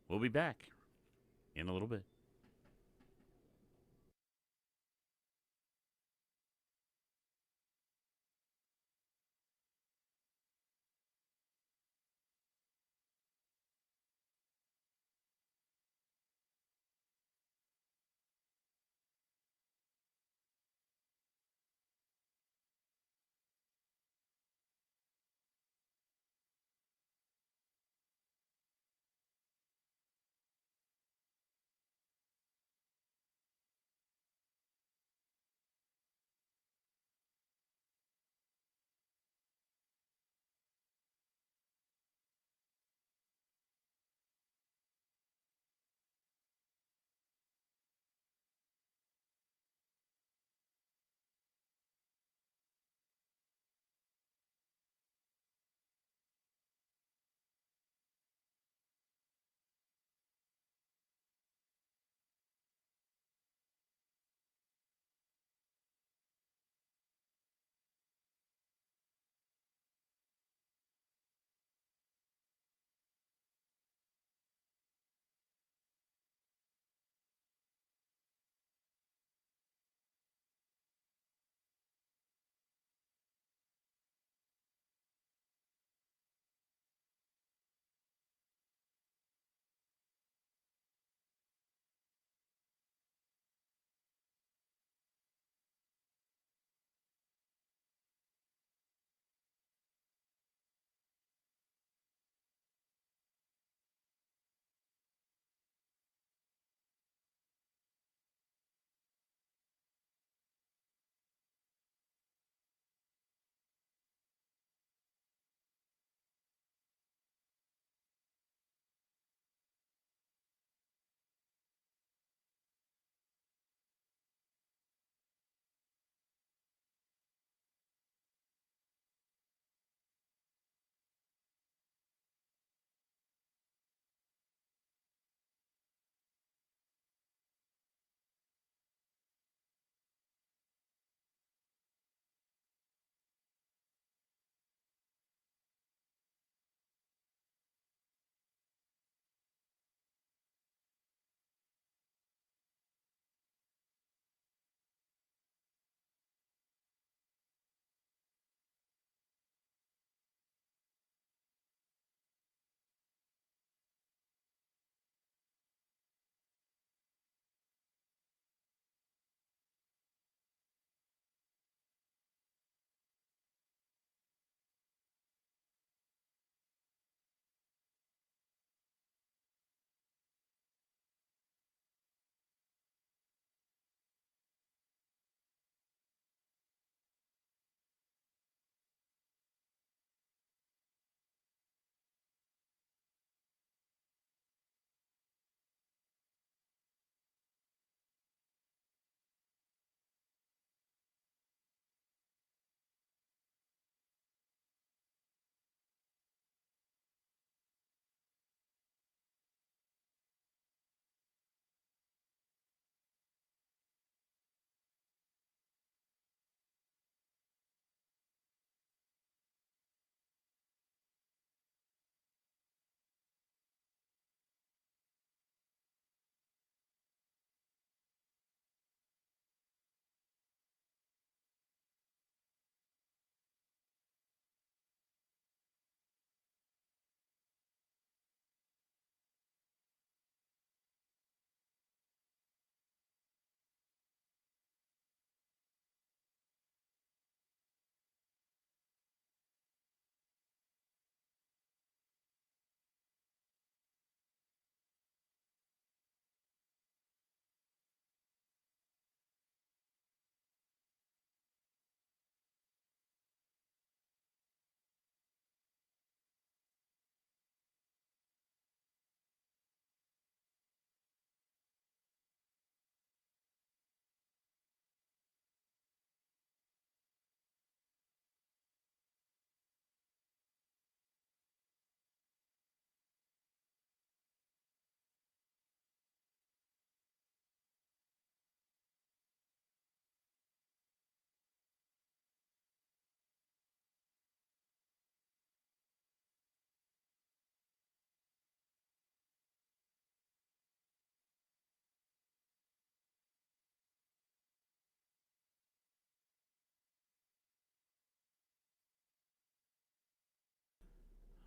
We'll be back in a little bit.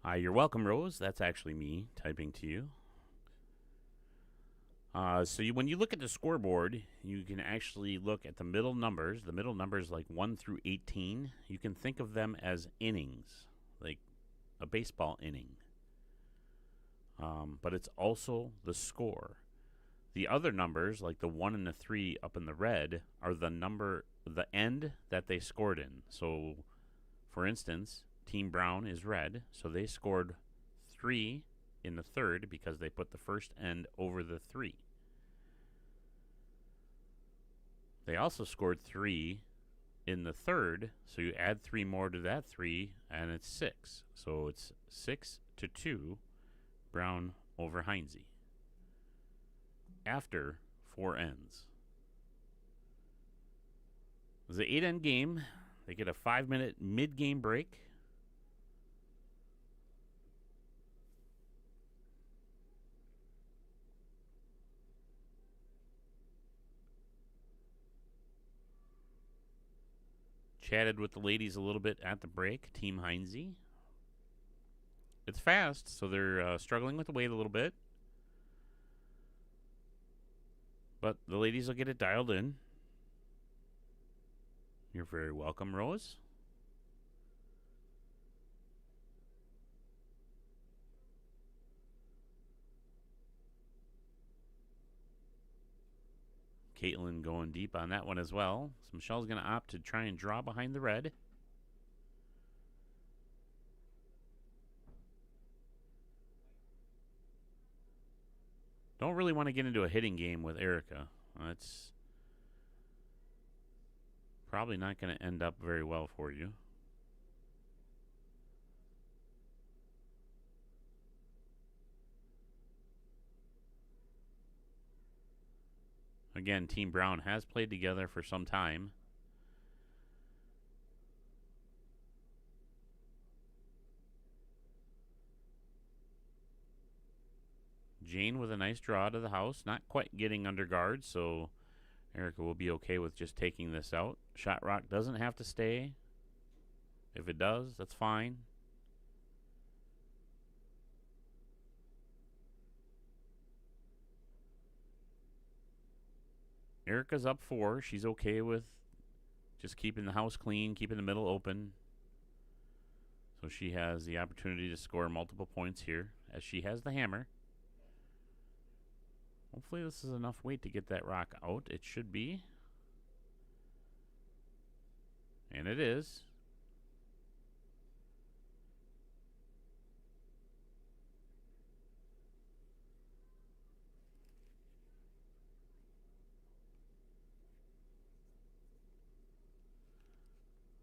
Hi, you're welcome, Rose. That's actually me typing to you. When you look at the scoreboard, you can actually look at the middle numbers. The middle numbers, like 1 through 18, you can think of them as innings, like a baseball inning. But it's also the score. The other numbers, like the 1 and the 3 up in the red, are the end that they scored in. So, for instance, Team Brown is red, so they scored 3 in the third because they put the first end over the 3. They also scored 3 in the third, so you add 3 more to that 3, and it's 6. So it's 6-2, Brown over Heinze. After 4 ends. It was an 8-end game. They get a 5-minute mid-game break. Chatted with the ladies a little bit at the break, Team Heinze. It's fast, so they're struggling with the weight a little bit. But the ladies will get it dialed in. You're very welcome, Rose. Caitlin going deep on that one as well. So Michelle's going to opt to try and draw behind the red. Don't really want to get into a hitting game with Erica. That's probably not going to end up very well for you. Again, Team Brown has played together for some time. Jane with a nice draw to the house. Not quite getting under guard, so Erica will be okay with just taking this out. Shot rock doesn't have to stay. If it does, that's fine. Erica's up 4. She's okay with just keeping the house clean, keeping the middle open. So she has the opportunity to score multiple points here, as she has the hammer. Hopefully this is enough weight to get that rock out. It should be. And it is.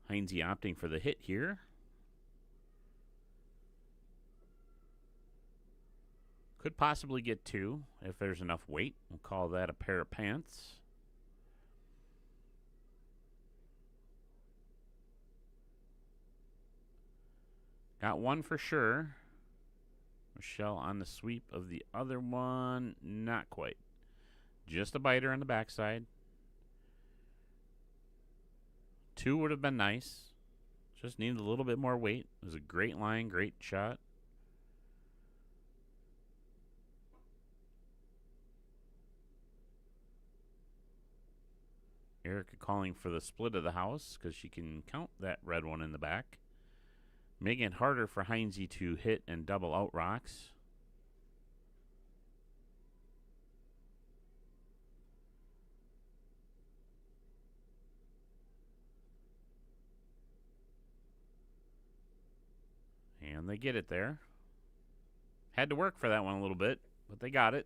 Heinze opting for the hit here. Could possibly get 2 if there's enough weight. We'll call that a pair of pants. Got 1 for sure. Michelle on the sweep of the other one. Not quite. Just a biter on the backside. 2 would have been nice. Just needed a little bit more weight. It was a great line, great shot. Erica calling for the split of the house because she can count that red one in the back. Making it harder for Heinze to hit and double out rocks. And they get it there. Had to work for that one a little bit, but they got it.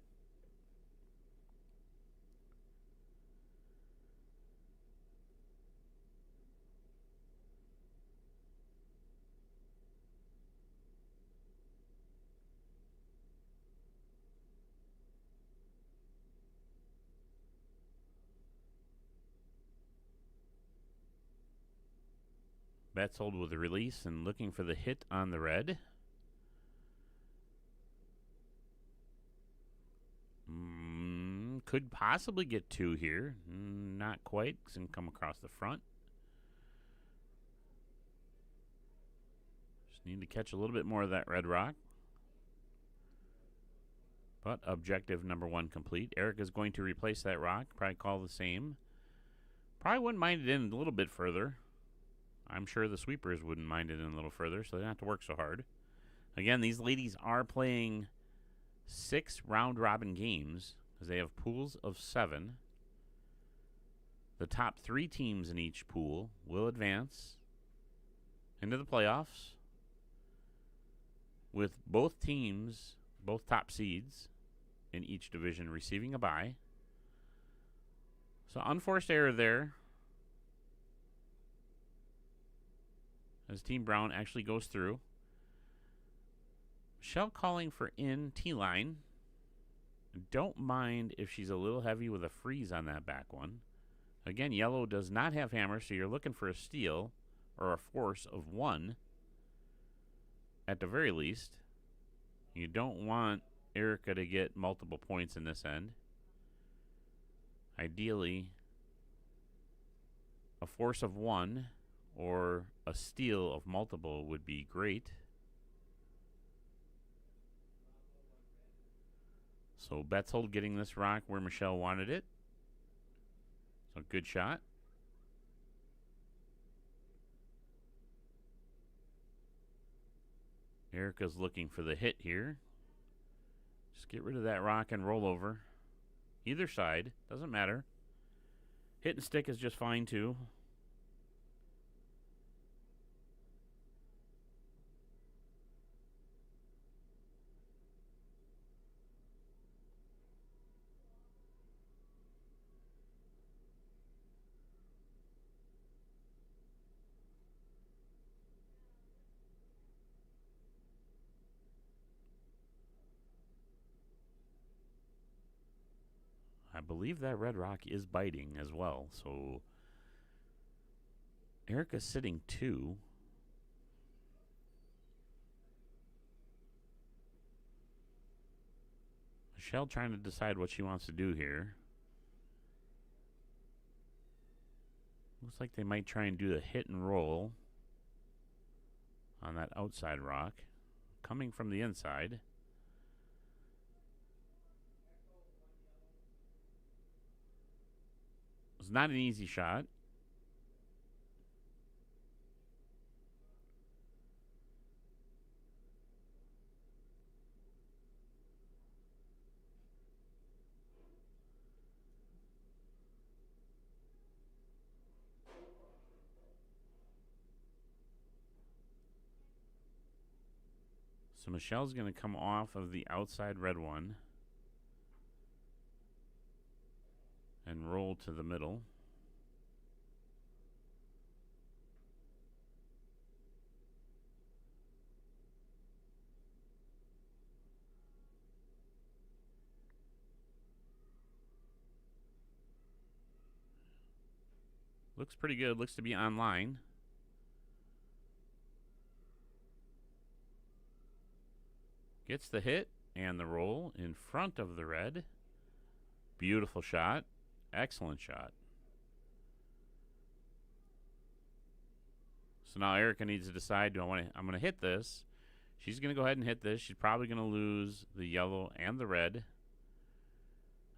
Betzold with the release and looking for the hit on the red. Could possibly get 2 here. Not quite. It's going to come across the front. Just Need to catch a little bit more of that red rock. But objective number 1 complete. Erica's going to replace that rock. Probably call the same. Probably wouldn't mind it in a little bit further. I'm sure the sweepers wouldn't mind it in a little further, so they don't have to work so hard. Again, these ladies are playing 6 round-robin games because they have pools of 7. The top 3 teams in each pool will advance into the playoffs, with both teams, both top seeds in each division, receiving a bye. So unforced error there, as Team Brown actually goes through. Michelle calling for in T-line. Don't mind if she's a little heavy with a freeze on that back one. Again, yellow does not have hammer, so you're looking for a steal or a force of 1 at the very least. You don't want Erica to get multiple points in this end. Ideally, a force of 1 or a steal of multiple would be great. So Betzold getting this rock where Michelle wanted it. So good shot. Erica's looking for the hit here. Just get rid of that rock and roll over. Either side, doesn't matter. Hit and stick is just fine too. I believe that red rock is biting as well, so Erica's sitting 2. Michelle trying to decide what she wants to do here. Looks like they might try and do the hit and roll on that outside rock, coming from the inside. It's not an easy shot. So Michelle's going to come off of the outside red one and roll to the middle. Looks pretty good. Looks to be online. Gets the hit and the roll in front of the red. Beautiful shot. Excellent shot. So now Erica needs to decide, I'm going to hit this. She's going to go ahead and hit this. She's probably going to lose the yellow and the red.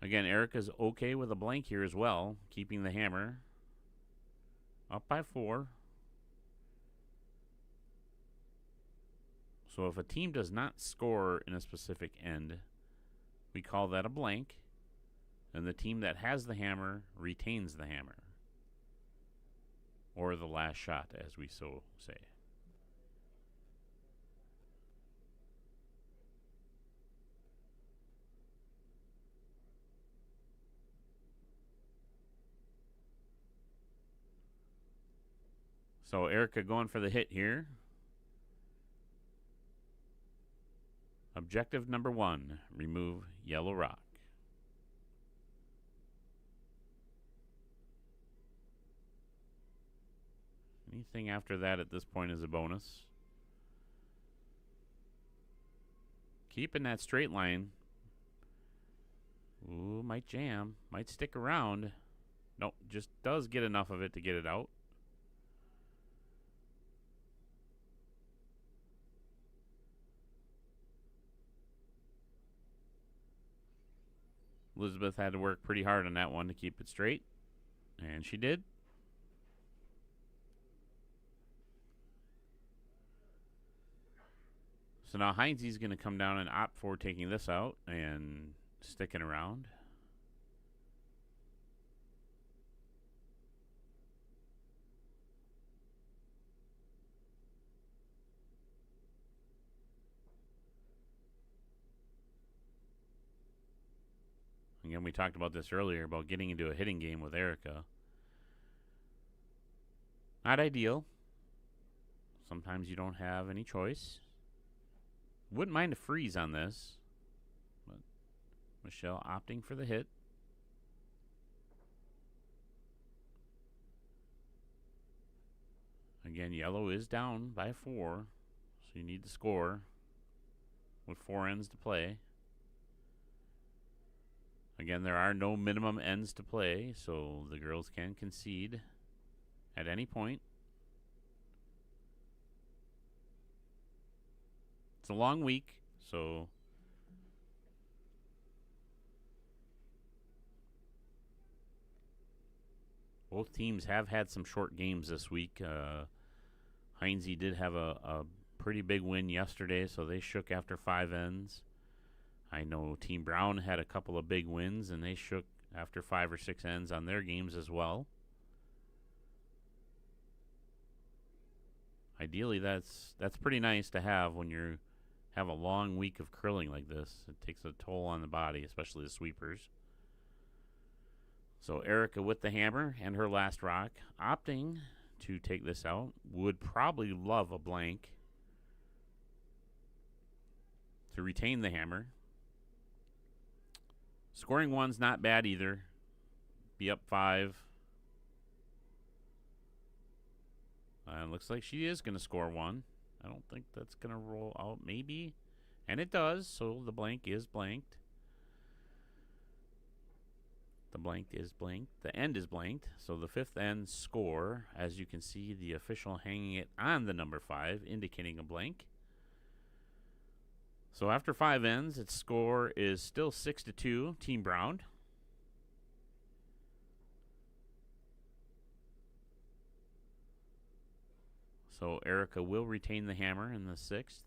Again, Erica's okay with a blank here as well, keeping the hammer. Up by 4. So if a team does not score in a specific end, we call that a blank. And the team that has the hammer retains the hammer. Or the last shot, as we so say. So Erica going for the hit here. Objective number 1, remove yellow rock. Anything after that at this point is a bonus. Keeping that straight line. Ooh, might jam. Might stick around. Nope, just does get enough of it to get it out. Elizabeth had to work pretty hard on that one to keep it straight, and she did. So now Heinze's going to come down and opt for taking this out and sticking around. Again, we talked about this earlier about getting into a hitting game with Erica. Not ideal. Sometimes you don't have any choice. Wouldn't mind a freeze on this, but Michelle opting for the hit. Again, yellow is down by 4, so you need to score with 4 ends to play. Again, there are no minimum ends to play, so the girls can concede at any point. It's a long week, so both teams have had some short games this week. Heinze did have a pretty big win yesterday, so they shook after 5 ends. I know Team Brown had a couple of big wins, and they shook after 5 or 6 ends on their games as well. Ideally, that's pretty nice to have when you have a long week of curling like this. It takes a toll on the body, especially the sweepers. So Erica with the hammer and her last rock, opting to take this out. Would probably love a blank to retain the hammer. Scoring 1's not bad either. Be up 5. Looks like she is going to score 1. I don't think that's going to roll out. Maybe. And it does, so the blank is blanked. The blank is blanked. The end is blanked. So the 5th end score, as you can see, the official hanging it on the number 5, indicating a blank. So after 5 ends, its score is still 6-2, Team Brown. So Erica will retain the hammer in the 6th.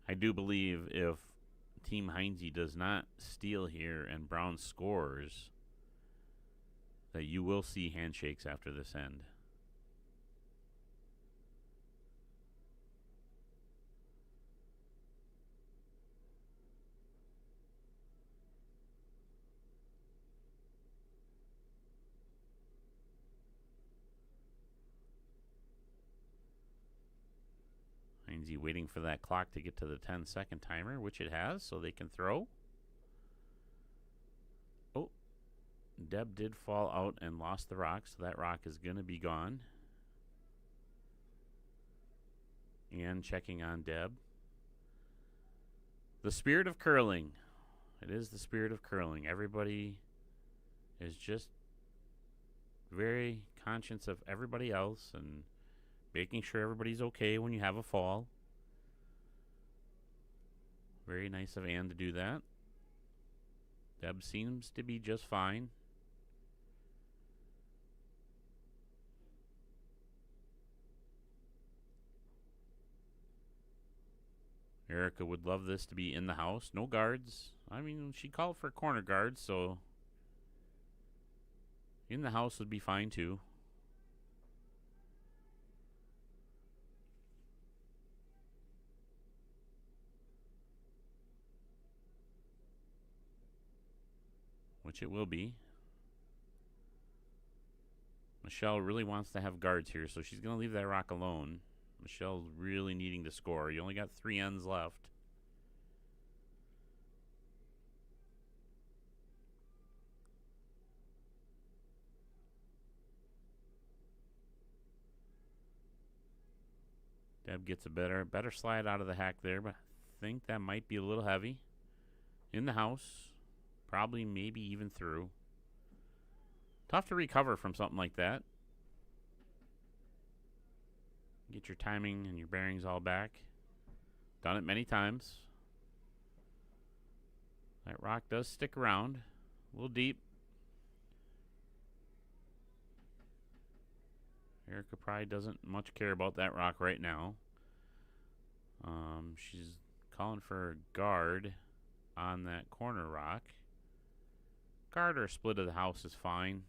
I do believe if Team Heinze does not steal here and Brown scores, that you will see handshakes after this end. Heinze waiting for that clock to get to the 10-second timer, which it has, so they can throw. Oh, Deb did fall out and lost the rock, so that rock is going to be gone. And checking on Deb. The spirit of curling. It is the spirit of curling. Everybody is just very conscious of everybody else and making sure everybody's okay when you have a fall. Very nice of Ann to do that. Deb seems to be just fine. Erica would love this to be in the house. No guards. I mean, she called for corner guards, so in the house would be fine too. Which it will be. Michelle really wants to have guards here, so she's going to leave that rock alone. Michelle's really needing to score. You only got 3 ends left. Deb gets a better slide out of the hack there, but I think that might be a little heavy. In the house. Probably, maybe even through. Tough to recover from something like that. Get your timing and your bearings all back. Done it many times. That rock does stick around. A little deep. Erica probably doesn't much care about that rock right now. She's calling for a guard on that corner rock. Guard or split of the house is fine.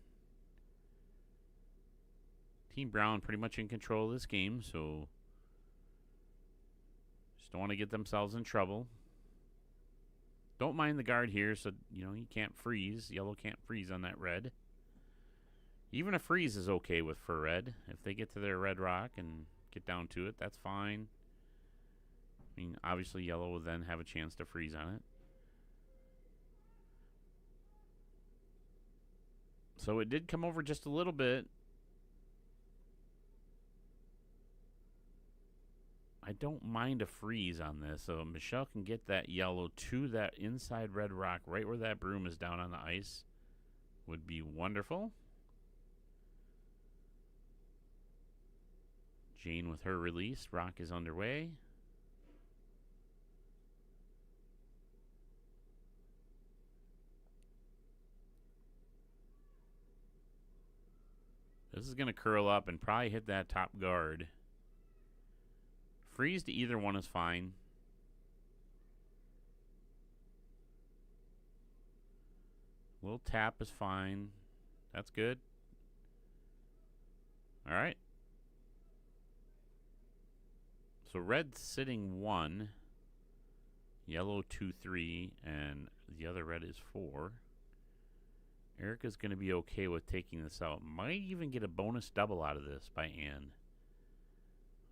Team Brown pretty much in control of this game, so just don't want to get themselves in trouble. Don't mind the guard here, so you can't freeze. Yellow can't freeze on that red. Even a freeze is okay for red. If they get to their red rock and get down to it, that's fine. I mean, obviously yellow will then have a chance to freeze on it. So it did come over just a little bit. I don't mind a freeze on this. So Michelle can get that yellow to that inside red rock right where that broom is down on the ice. Would be wonderful. Jane with her release. Rock is underway. This is going to curl up and probably hit that top guard. Freeze to either one is fine. Little tap is fine. That's good. All right. So red's sitting 1. Yellow 2, 3. And the other red is 4. Erica's going to be okay with taking this out. Might even get a bonus double out of this by Ann.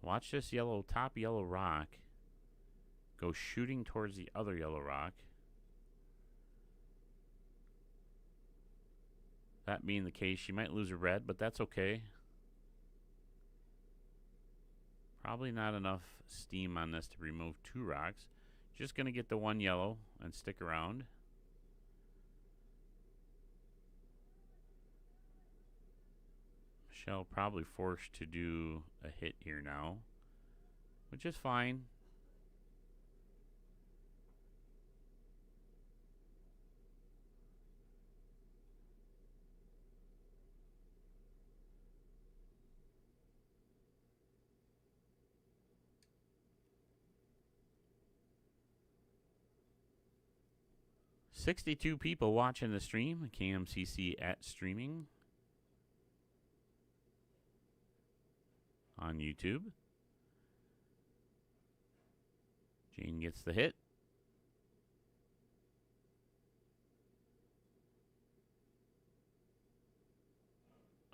Watch this top yellow rock go shooting towards the other yellow rock. That being the case, she might lose a red, but that's okay. Probably not enough steam on this to remove 2 rocks. Just going to get the 1 yellow and stick around. Michelle probably forced to do a hit here now, which is fine. $62 people watching the stream. KMCC at streaming on YouTube. Jane gets the hit.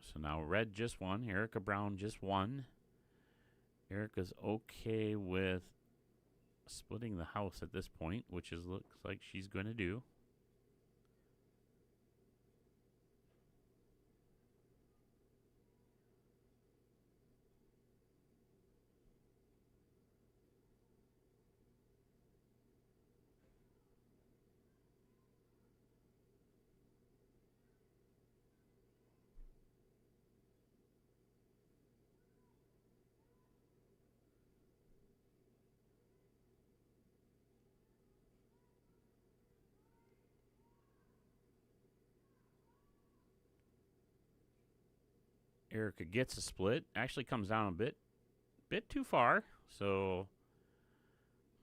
So now red just won. Erica Brown just won. Erica's okay with splitting the house at this point, which looks like she's going to do. Erica gets a split. Actually comes down a bit too far. So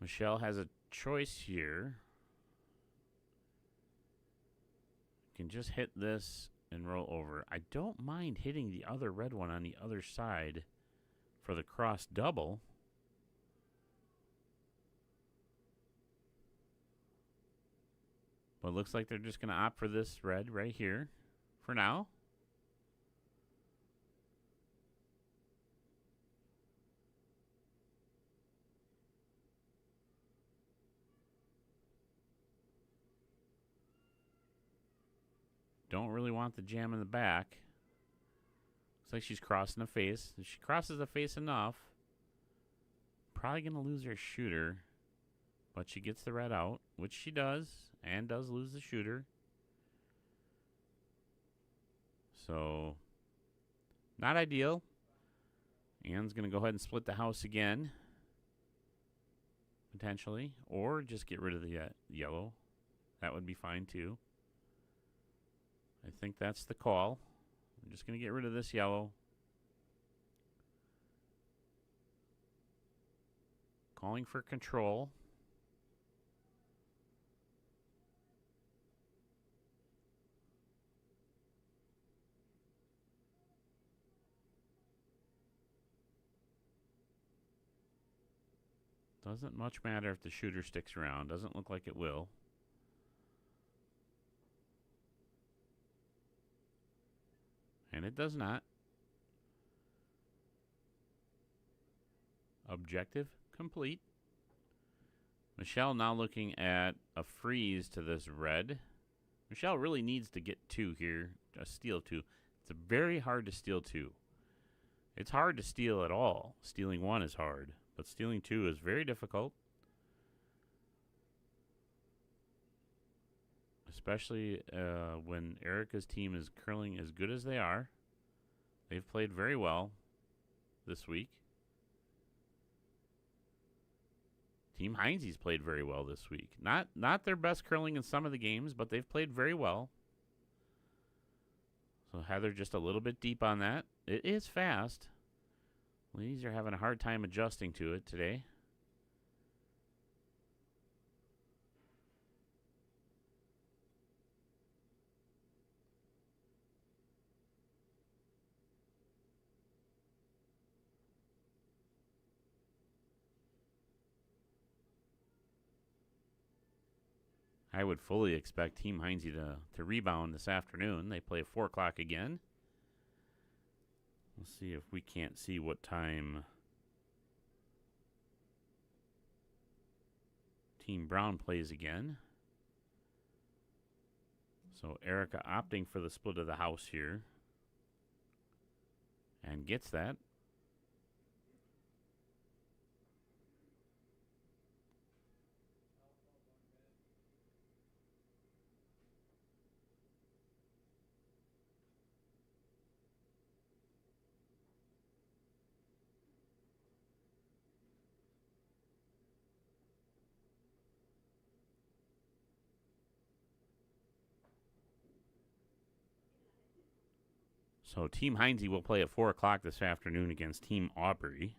Michelle has a choice here. Can just hit this and roll over. I don't mind hitting the other red one on the other side for the cross double. But it looks like they're just going to opt for this red right here for now. Don't really want the jam in the back. Looks like she's crossing the face. If she crosses the face enough, probably going to lose her shooter. But she gets the red out, which she does, and does lose the shooter. So, not ideal. Ann's going to go ahead and split the house again, potentially, or just get rid of the yellow. That would be fine, too. I think that's the call. I'm just going to get rid of this yellow. Calling for control. Doesn't much matter if the shooter sticks around. Doesn't look like it will. And it does not. Objective complete. Michelle now looking at a freeze to this red. Michelle really needs to get 2 here, a steal 2. It's very hard to steal 2. It's hard to steal at all. Stealing 1 is hard, but stealing 2 is very difficult. Especially when Erica's team is curling as good as they are. They've played very well this week. Team Heinze's played very well this week. Not their best curling in some of the games, but they've played very well. So Heather just a little bit deep on that. It is fast. Ladies are having a hard time adjusting to it today. I would fully expect Team Heinze to rebound this afternoon. They play at 4 o'clock again. Let's see if we can't see what time Team Brown plays again. So Erica opting for the split of the house here. And gets that. So Team Heinze will play at 4 o'clock this afternoon against Team Aubrey.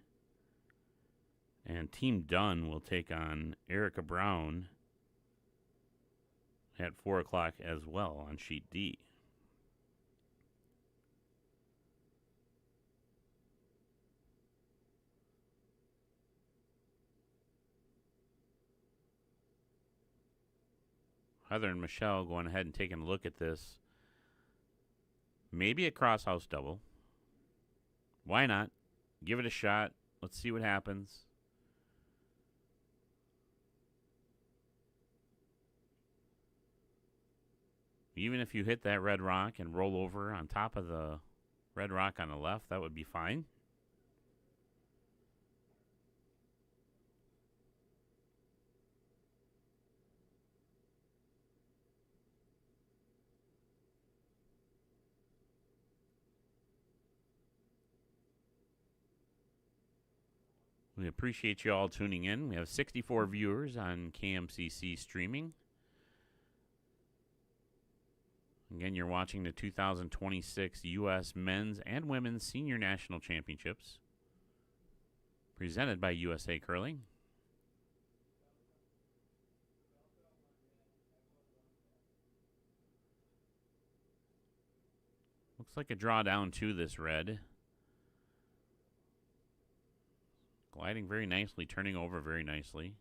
And Team Dunn will take on Erica Brown at 4 o'clock as well on Sheet D. Heather and Michelle going ahead and taking a look at this. Maybe a crosshouse double. Why not? Give it a shot. Let's see what happens. Even if you hit that red rock and roll over on top of the red rock on the left, that would be fine. We appreciate you all tuning in. We have 64 viewers on KMCC streaming. Again, you're watching the 2026 U.S. Men's and Women's Senior National Championships presented by USA Curling. Looks like a draw down to this red. Gliding very nicely, turning over very nicely.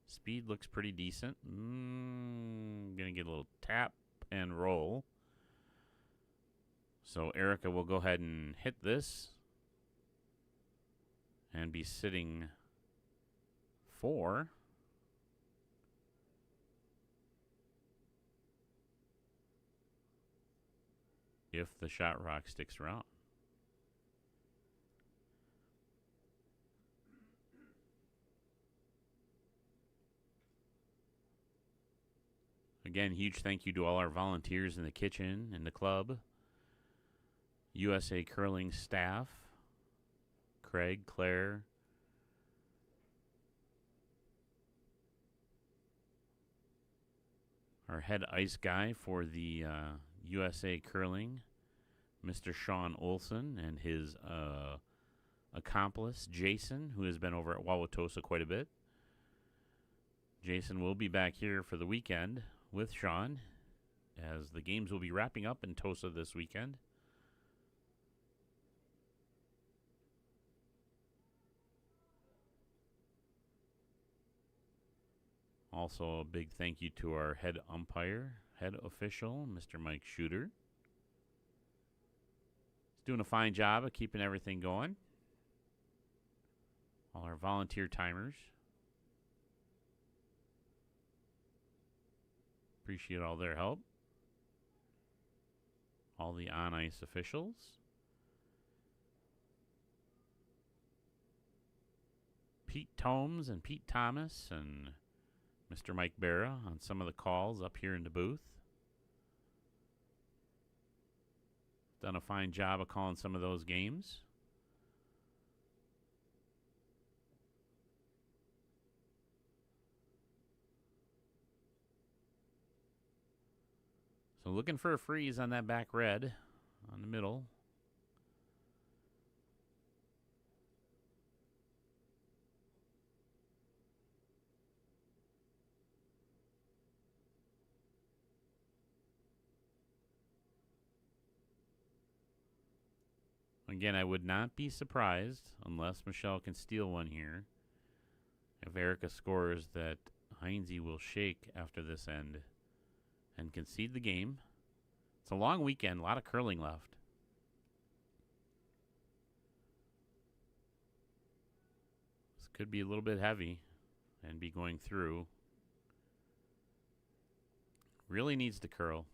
Speed looks pretty decent. Gonna get a little tap and roll. So Erica will go ahead and hit this and be sitting 4. If the shot rock sticks around. Again, huge thank you to all our volunteers in the kitchen and the club, USA Curling staff, Craig, Claire, our head ice guy for the USA Curling, Mr. Sean Olson, and his accomplice, Jason, who has been over at Wauwatosa quite a bit. Jason will be back here for the weekend with Sean, as the games will be wrapping up in Tosa this weekend. Also, a big thank you to our head umpire, head official, Mr. Mike Shooter. He's doing a fine job of keeping everything going. All our volunteer timers. Appreciate all their help. All the on-ice officials. Pete Tomes and Pete Thomas and Mr. Mike Barra on some of the calls up here in the booth. Done a fine job of calling some of those games. So looking for a freeze on that back red on the middle. Again, I would not be surprised, unless Michelle can steal one here, if Erica scores, that Heinze will shake after this end and concede the game. It's a long weekend, a lot of curling left. This could be a little bit heavy and be going through. Really needs to curl.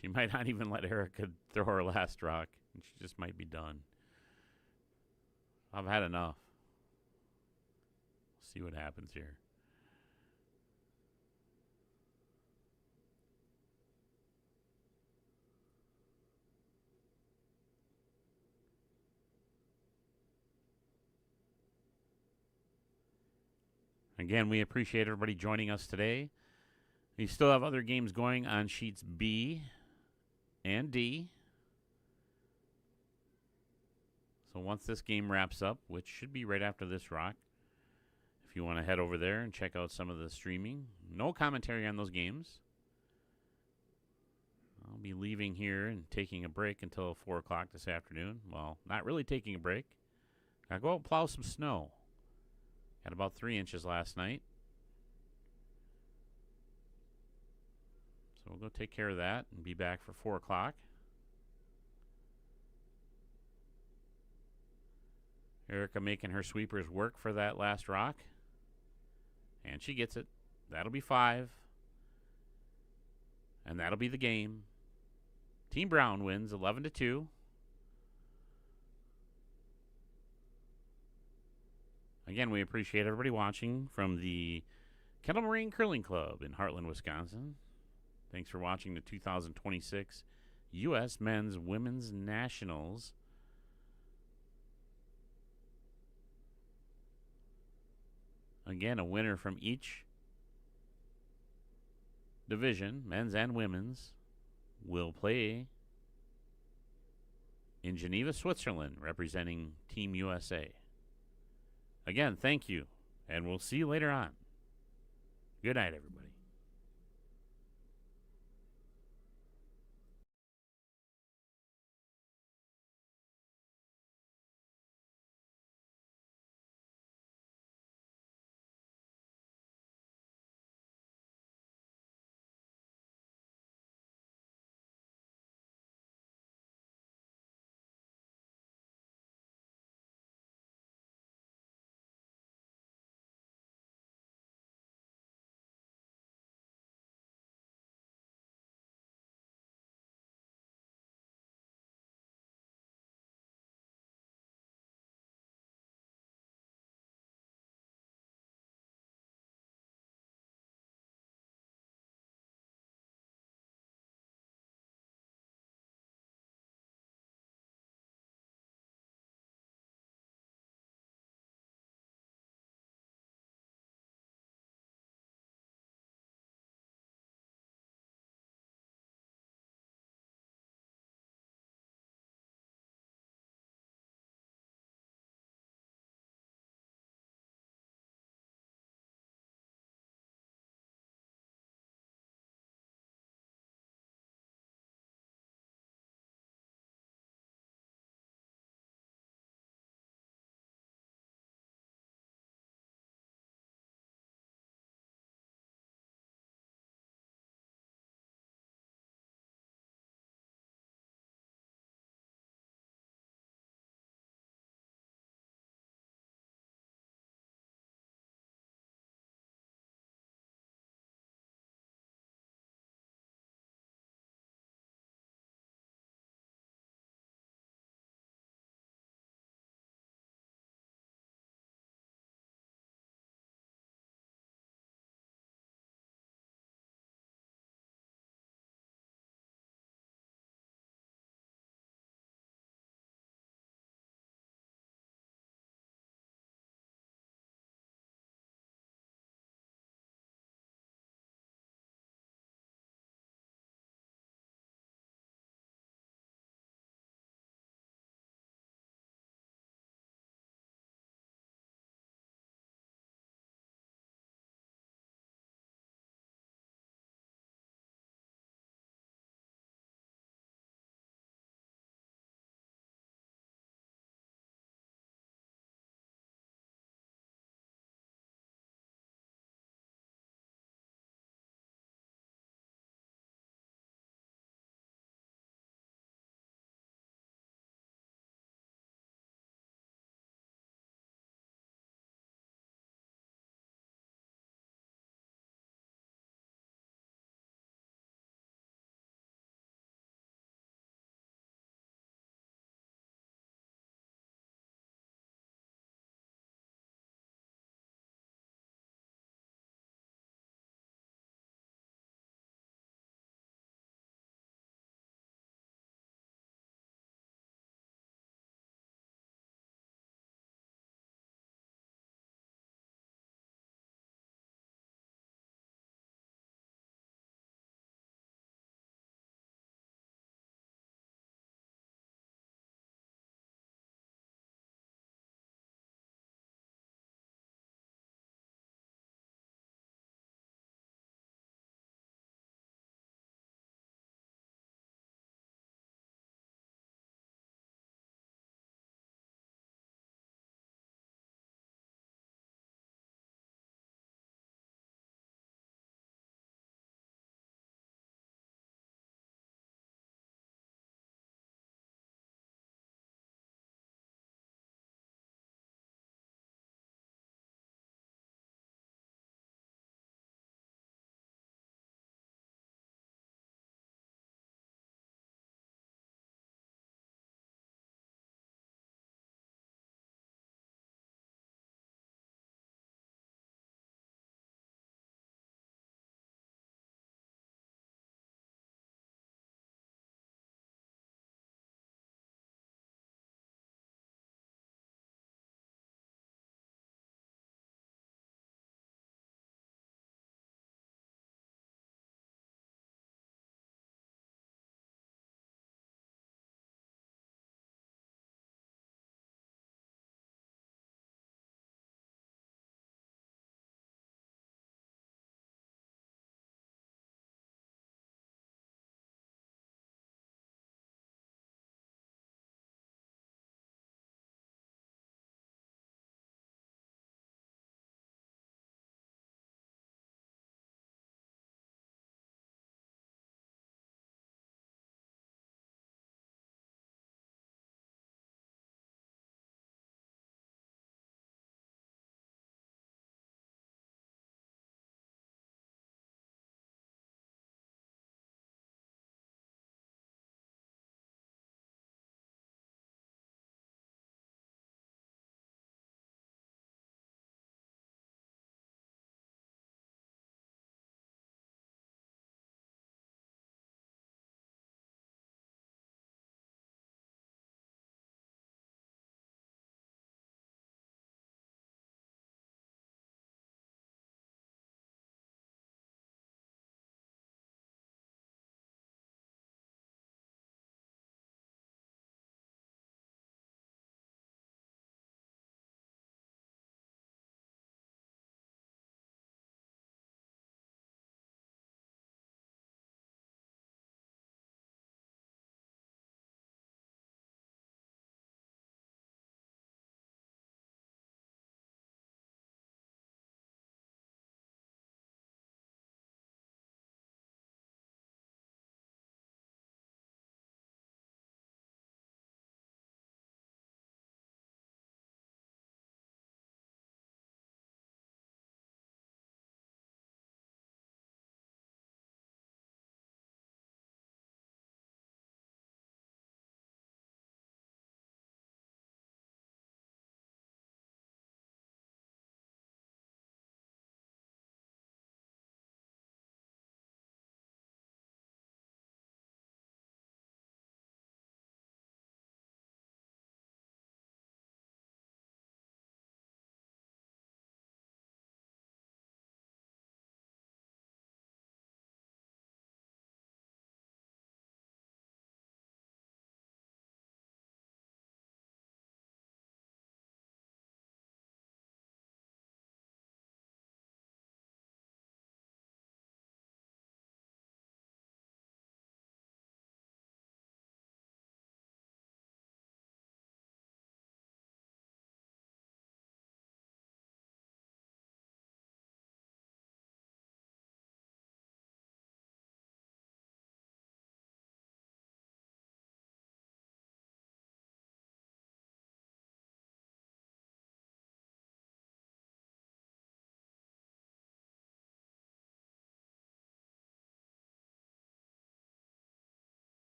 She might not even let Erica throw her last rock, and she just might be done. I've had enough. See what happens here. Again, we appreciate everybody joining us today. We still have other games going on sheets B and D. So once this game wraps up, which should be right after this rock, if you want to head over there and check out some of the streaming. No commentary on those games. I'll be leaving here and taking a break until 4 o'clock this afternoon. Well, not really taking a break. Gotta go out and plow some snow. Got about 3 inches last night. So we'll go take care of that and be back for 4 o'clock. Erica making her sweepers work for that last rock. And she gets it. That'll be 5. And that'll be the game. Team Brown wins 11-2. Again, we appreciate everybody watching from the Kettle Moraine Curling Club in Heartland, Wisconsin. Thanks for watching the 2026 U.S. Men's Women's Nationals. Again, a winner from each division, men's and women's, will play in Geneva, Switzerland, representing Team USA. Again, thank you, and we'll see you later on. Good night, everybody.